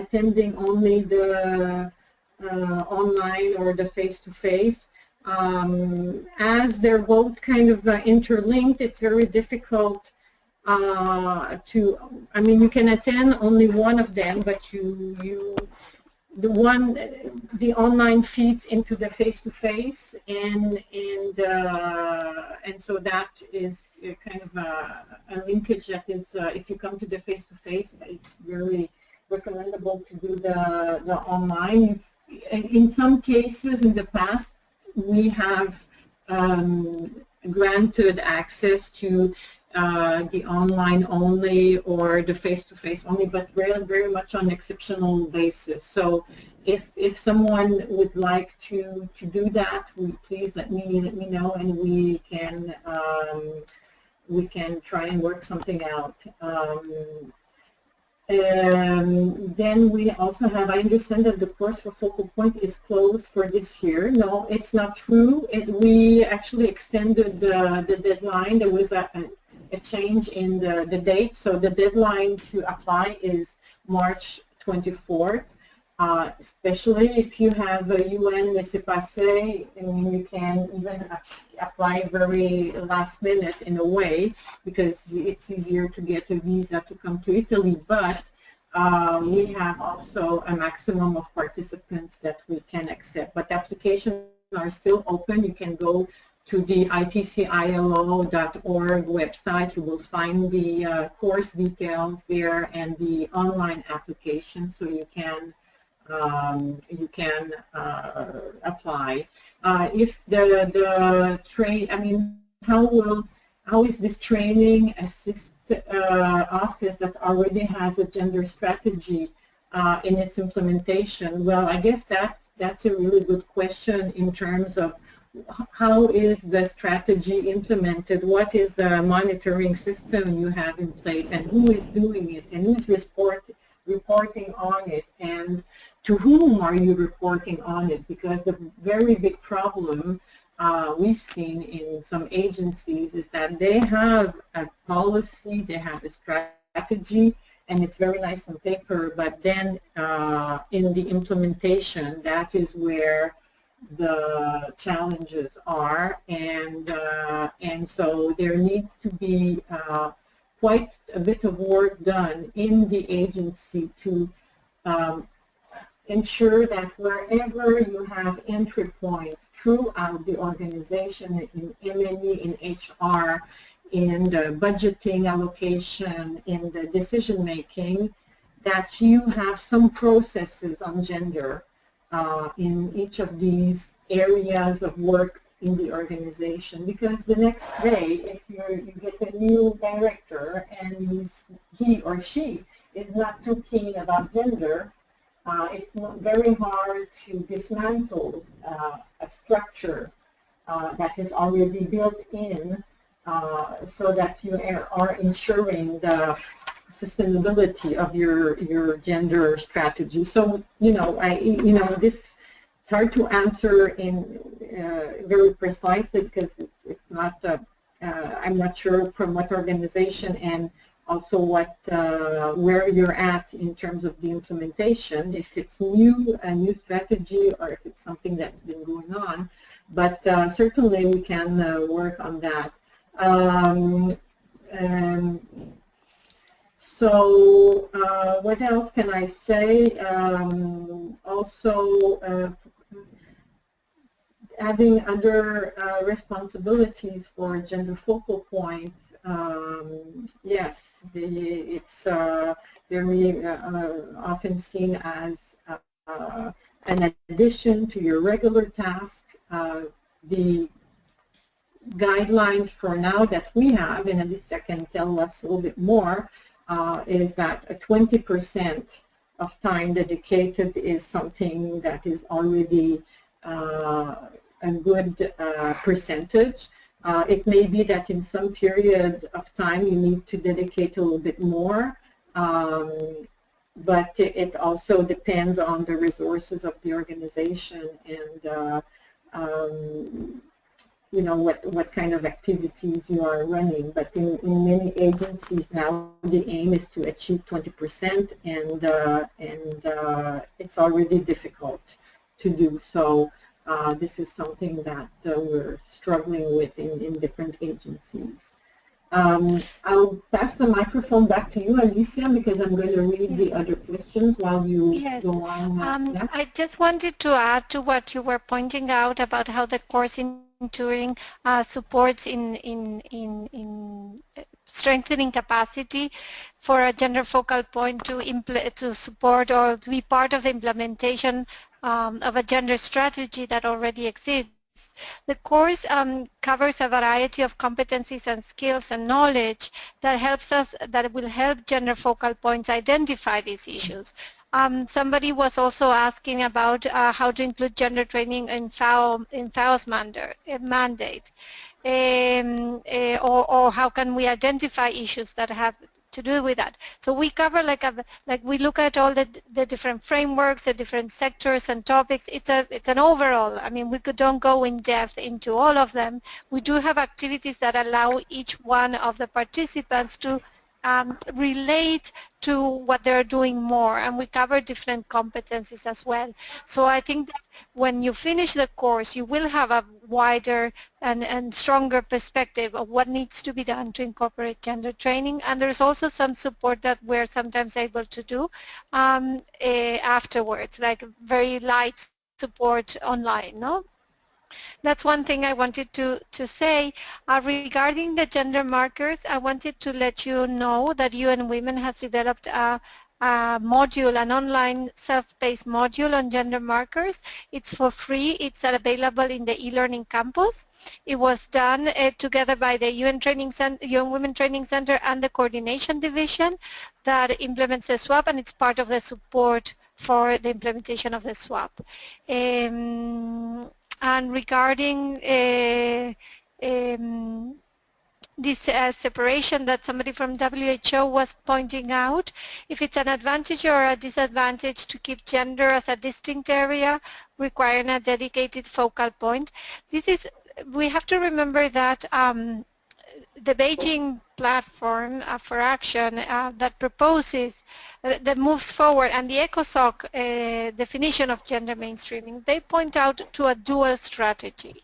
attending only the online or the face-to-face. As they're both kind of interlinked, it's very difficult I mean, you can attend only one of them, but the online feeds into the face-to-face, and so that is kind of a linkage that is, if you come to the face-to-face, it's very recommendable to do the online. In some cases, in the past, we have granted access to the online only or the face-to-face only, but very much on exceptional basis. So if someone would like to do that, please let me know, and we can try and work something out. Then we also have, I understand that the course for Focal Point is closed for this year. No, it's not true. We actually extended the deadline. There was a change in the date, so the deadline to apply is March 24th. Especially if you have a UN laissez-passer, and you can even apply very last minute in a way, because it's easier to get a visa to come to Italy, but we have also a maximum of participants that we can accept. But applications are still open. You can go to the itcilo.org website. You will find the course details there and the online application, so you can apply. If the train, I mean, how is this training assist office that already has a gender strategy in its implementation? Well, I guess that's a really good question in terms of how is the strategy implemented, what is the monitoring system you have in place, and who is doing it, and who's reporting on it, and to whom are you reporting on it? Because the very big problem we've seen in some agencies is that they have a policy, they have a strategy, and it's very nice on paper, but then in the implementation, that is where the challenges are, and so there needs to be quite a bit of work done in the agency to ensure that wherever you have entry points throughout the organization, in M&E, in HR, in the budgeting allocation, in the decision making, that you have some processes on gender in each of these areas of work in the organization, because the next day, if you get a new director and he or she is not too keen about gender, it's very hard to dismantle a structure that is already built in so that you are ensuring the sustainability of your gender strategy. So this it's hard to answer in very precisely because it's not I'm not sure from what organization and also what where you're at in terms of the implementation, if it's a new strategy or if it's something that's been going on, but certainly we can work on that. So what else can I say? Also, having other responsibilities for gender focal points, yes, it's very often seen as an addition to your regular tasks. The guidelines for now that we have, and Alicia can tell us a little bit more, is that 20% of time dedicated is something that is already a good percentage. It may be that in some period of time you need to dedicate a little bit more, but it also depends on the resources of the organization and what kind of activities you are running. But in many agencies now, the aim is to achieve 20%, and it's already difficult to do. So this is something that we're struggling with in different agencies. I'll pass the microphone back to you, Alicia, because I'm going to read the other questions while you go on. I just wanted to add to what you were pointing out about how the course in Turing supports in strengthening capacity for a gender focal point to support or to be part of the implementation of a gender strategy that already exists. The course covers a variety of competencies and skills and knowledge that will help gender focal points identify these issues. Somebody was also asking about how to include gender training in FAO's mandate, or how can we identify issues that have to do with that. So we cover like we look at all the different frameworks, the different sectors and topics. It's an overall. I mean, don't go in depth into all of them. We do have activities that allow each one of the participants to relate to what they're doing more, and we cover different competencies as well. So I think that when you finish the course, you will have a wider and stronger perspective of what needs to be done to incorporate gender training, and there's also some support that we're sometimes able to do afterwards, like very light support online, no? That's one thing I wanted to say. Regarding the gender markers, I wanted to let you know that UN Women has developed a module, an online self-paced module on gender markers. It's for free. It's available in the e-learning campus. It was done together by the UN Women Training Center and the Coordination Division that implements the SWAP, and it's part of the support for the implementation of the SWAP. And regarding this separation that somebody from WHO was pointing out, if it's an advantage or a disadvantage to keep gender as a distinct area requiring a dedicated focal point, we have to remember that the Beijing platform for action that proposes, that moves forward, and the ECOSOC definition of gender mainstreaming, they point out to a dual strategy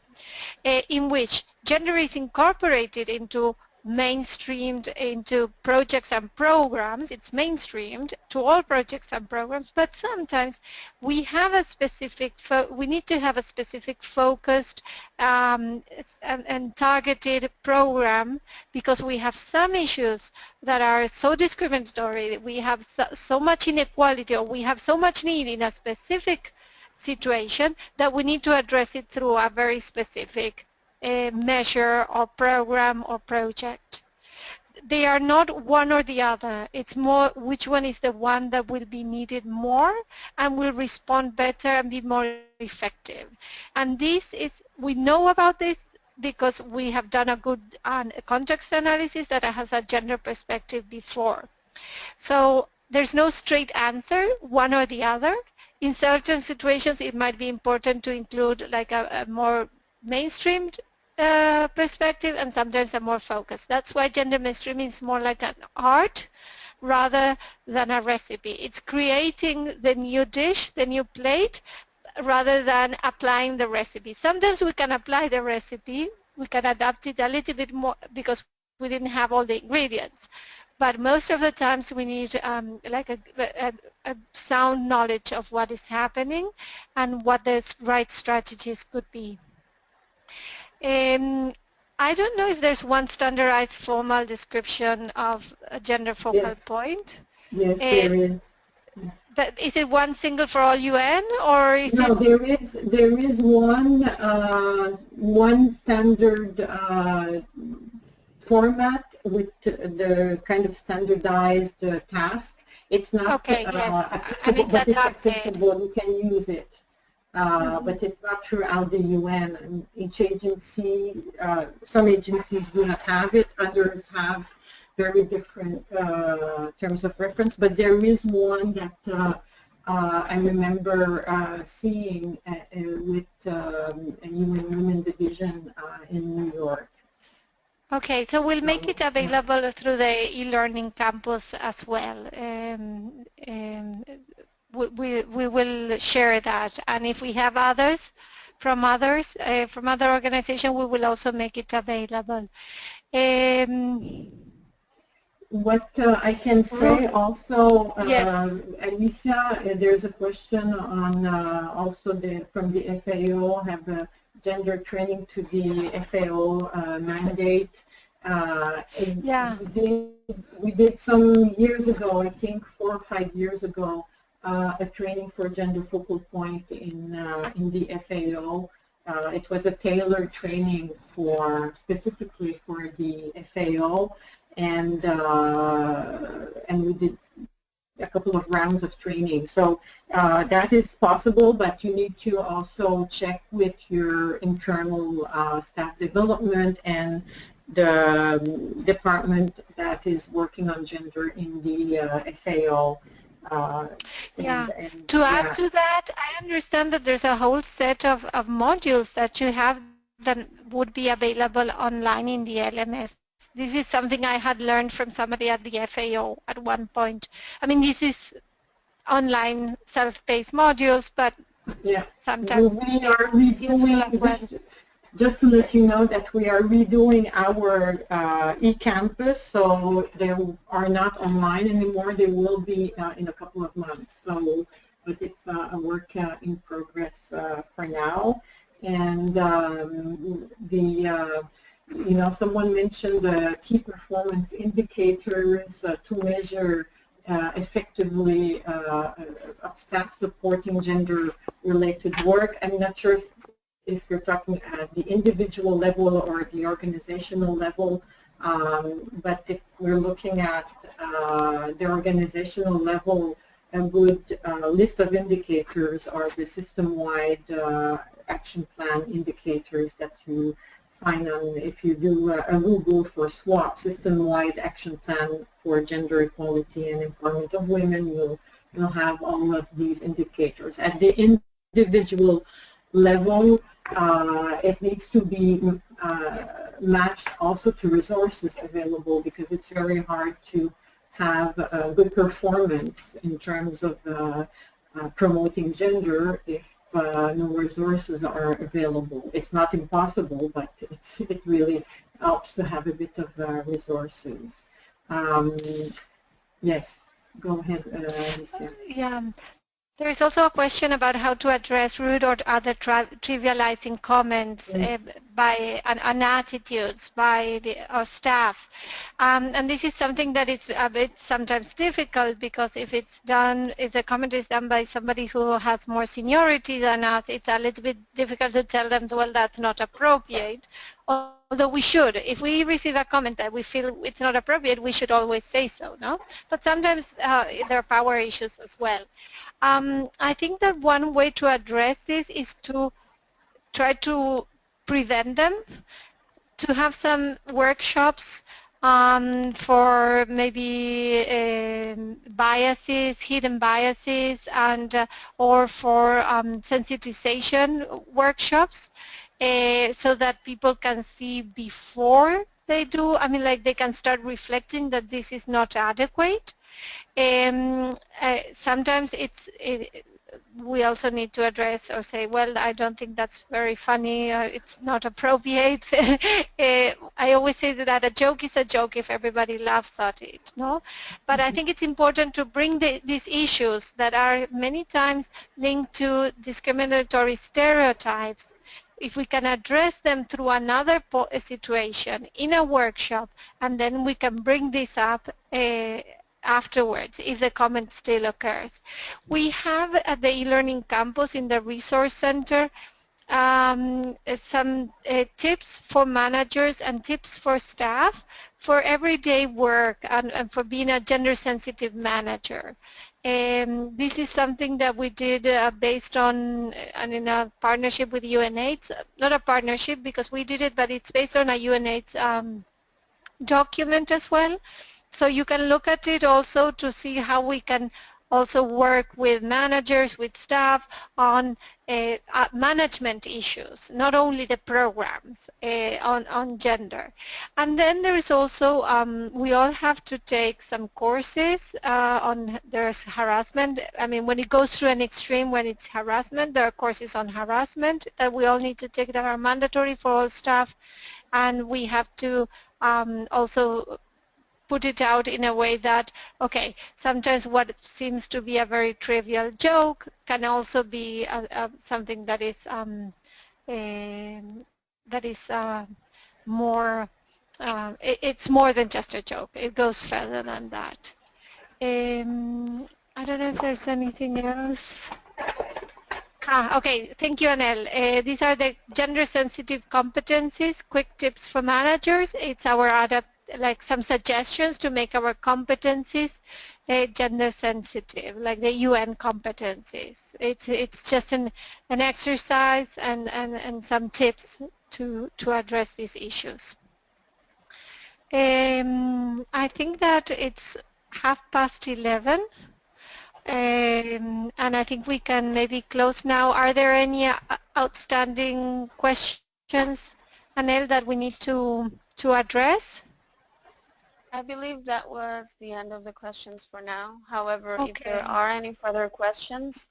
in which gender is incorporated into projects and programs. It's mainstreamed to all projects and programs, but sometimes we need to have a specific focused and targeted program, because we have some issues that are so discriminatory, we have so much inequality, or we have so much need in a specific situation that we need to address it through a very specific measure or program or project. They are not one or the other. It's more which one is the one that will be needed more and will respond better and be more effective. And we know about this because we have done a good context analysis that has a gender perspective before. So there's no straight answer, one or the other. In certain situations, it might be important to include like a more mainstreamed perspective, and sometimes a more focused. That's why gender mainstreaming is more like an art rather than a recipe. It's creating the new dish, the new plate, rather than applying the recipe. Sometimes we can apply the recipe, we can adapt it a little bit more because we didn't have all the ingredients. But most of the times we need like a sound knowledge of what is happening and what the right strategies could be. I don't know if there's one standardized formal description of a gender focal Yes, point. yes, Uh, there is. but is it one single for all UN, or is No, it? there is one standard format with the kind of standardized task. It's not Okay, yes, and applicable, it's but it's adapted. accessible. You can use it, but it's not throughout the UN. And each agency, some agencies do not have it. Others have very different terms of reference. But there is one that I remember seeing with a UN Women Division in New York. Okay, so we'll make So, it available through the e-learning campus as well. We will share that, and if we have others from other organizations, we will also make it available. what I can say also, Yes. Alicia, there's a question on also from the FAO, have gender training to the FAO mandate. Yeah. We did some years ago, I think 4 or 5 years ago, a training for gender focal point in the FAO. It was a tailored training specifically for the FAO, and we did a couple of rounds of training. So that is possible, but you need to also check with your internal staff development and the department that is working on gender in the FAO. Yeah. And To add yeah, to that, I understand that there's a whole set of modules that you have that would be available online in the LMS. This is something I had learned from somebody at the FAO at one point. I mean, this is online self-paced modules, but yeah. sometimes We are it's useful as redoing, well. just to let you know that we are redoing our e-campus, so they are not online anymore. They will be in a couple of months. So, but it's a work in progress for now. And someone mentioned the key performance indicators to measure effectively of staff supporting gender-related work. I'm not sure if you're talking at the individual level or the organizational level, but if we're looking at the organizational level, a good list of indicators are the system-wide action plan indicators that you find on, if you do a Google for SWAP, system-wide action plan for gender equality and empowerment of women, you'll have all of these indicators. At the individual level, it needs to be matched also to resources available, because it's very hard to have a good performance in terms of promoting gender if no resources are available. It's not impossible, but it really helps to have a bit of resources. Yes, go ahead, Alicia. Yeah. There is also a question about how to address rude or other trivializing comments and attitudes by our staff. And this is something that is a bit sometimes difficult, because if the comment is done by somebody who has more seniority than us, it's a little bit difficult to tell them, well, that's not appropriate. Although we should. If we receive a comment that we feel it's not appropriate, we should always say so, no? But sometimes there are power issues as well. I think that one way to address this is to try to prevent them to have some workshops for maybe biases, hidden biases, and or for sensitization workshops, so that people can see before they do. I mean, like they can start reflecting that this is not adequate. Sometimes we also need to address or say, well, I don't think that's very funny, it's not appropriate. I always say that a joke is a joke if everybody laughs at it, no? But I think it's important to bring these issues that are many times linked to discriminatory stereotypes. If we can address them through another situation in a workshop, and then we can bring this up afterwards if the comment still occurs. We have at the e-learning campus in the resource center some tips for managers and tips for staff for everyday work and for being a gender sensitive manager. This is something that we did based on and in a partnership with UNAIDS, not a partnership because we did it, but it's based on a UNAIDS document as well. So you can look at it also to see how we can also work with managers, with staff on management issues, not only the programs on gender. And then there is also, we all have to take some courses on, there's harassment. I mean, when it goes through an extreme, when it's harassment, there are courses on harassment that we all need to take that are mandatory for all staff. And we have to also put it out in a way that, okay, sometimes what seems to be a very trivial joke can also be something that is more, it's more than just a joke. It goes further than that. I don't know if there's anything else. Okay, thank you, Anel. These are the gender-sensitive competencies, quick tips for managers. It's our like some suggestions to make our competencies gender-sensitive, like the UN competencies. It's just an exercise and some tips to address these issues. I think that it's 11:30. And I think we can maybe close now. Are there any outstanding questions, Anel, that we need to address? I believe that was the end of the questions for now. However, Okay. if there are any further questions,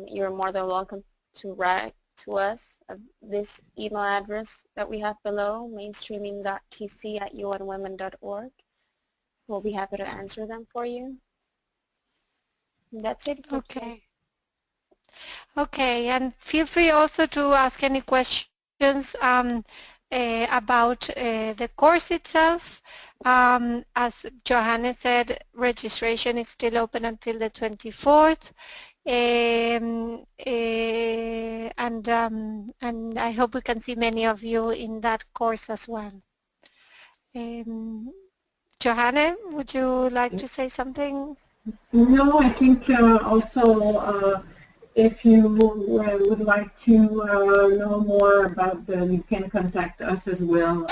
you're more than welcome to write to us at this email address that we have below, mainstreaming.tc@unwomen.org. We'll be happy to answer them for you. And that's it for today. Okay, and feel free also to ask any questions about the course itself. As Johanna said, registration is still open until the 24th. And I hope we can see many of you in that course as well. Johanna, would you like to say something? No, I think also if you would like to know more about them, you can contact us as well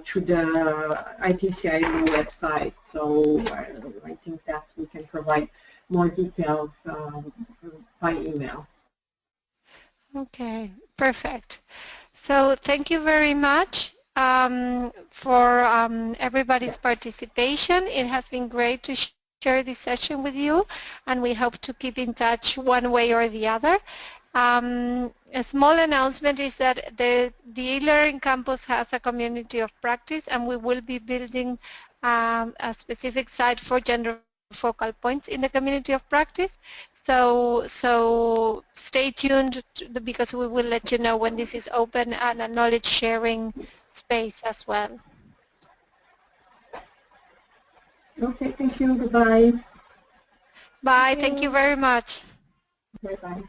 through the ITCIU website. So I think that we can provide more details by email. Okay, perfect. So thank you very much for everybody's participation. It has been great to share this session with you, and we hope to keep in touch one way or the other. A small announcement is that the e-learning campus has a community of practice, and we will be building a specific site for gender focal points in the community of practice. So stay tuned because we will let you know when this is open, and a knowledge sharing space as well. Okay, thank you. Goodbye. Bye. Thank you very much. Bye-bye.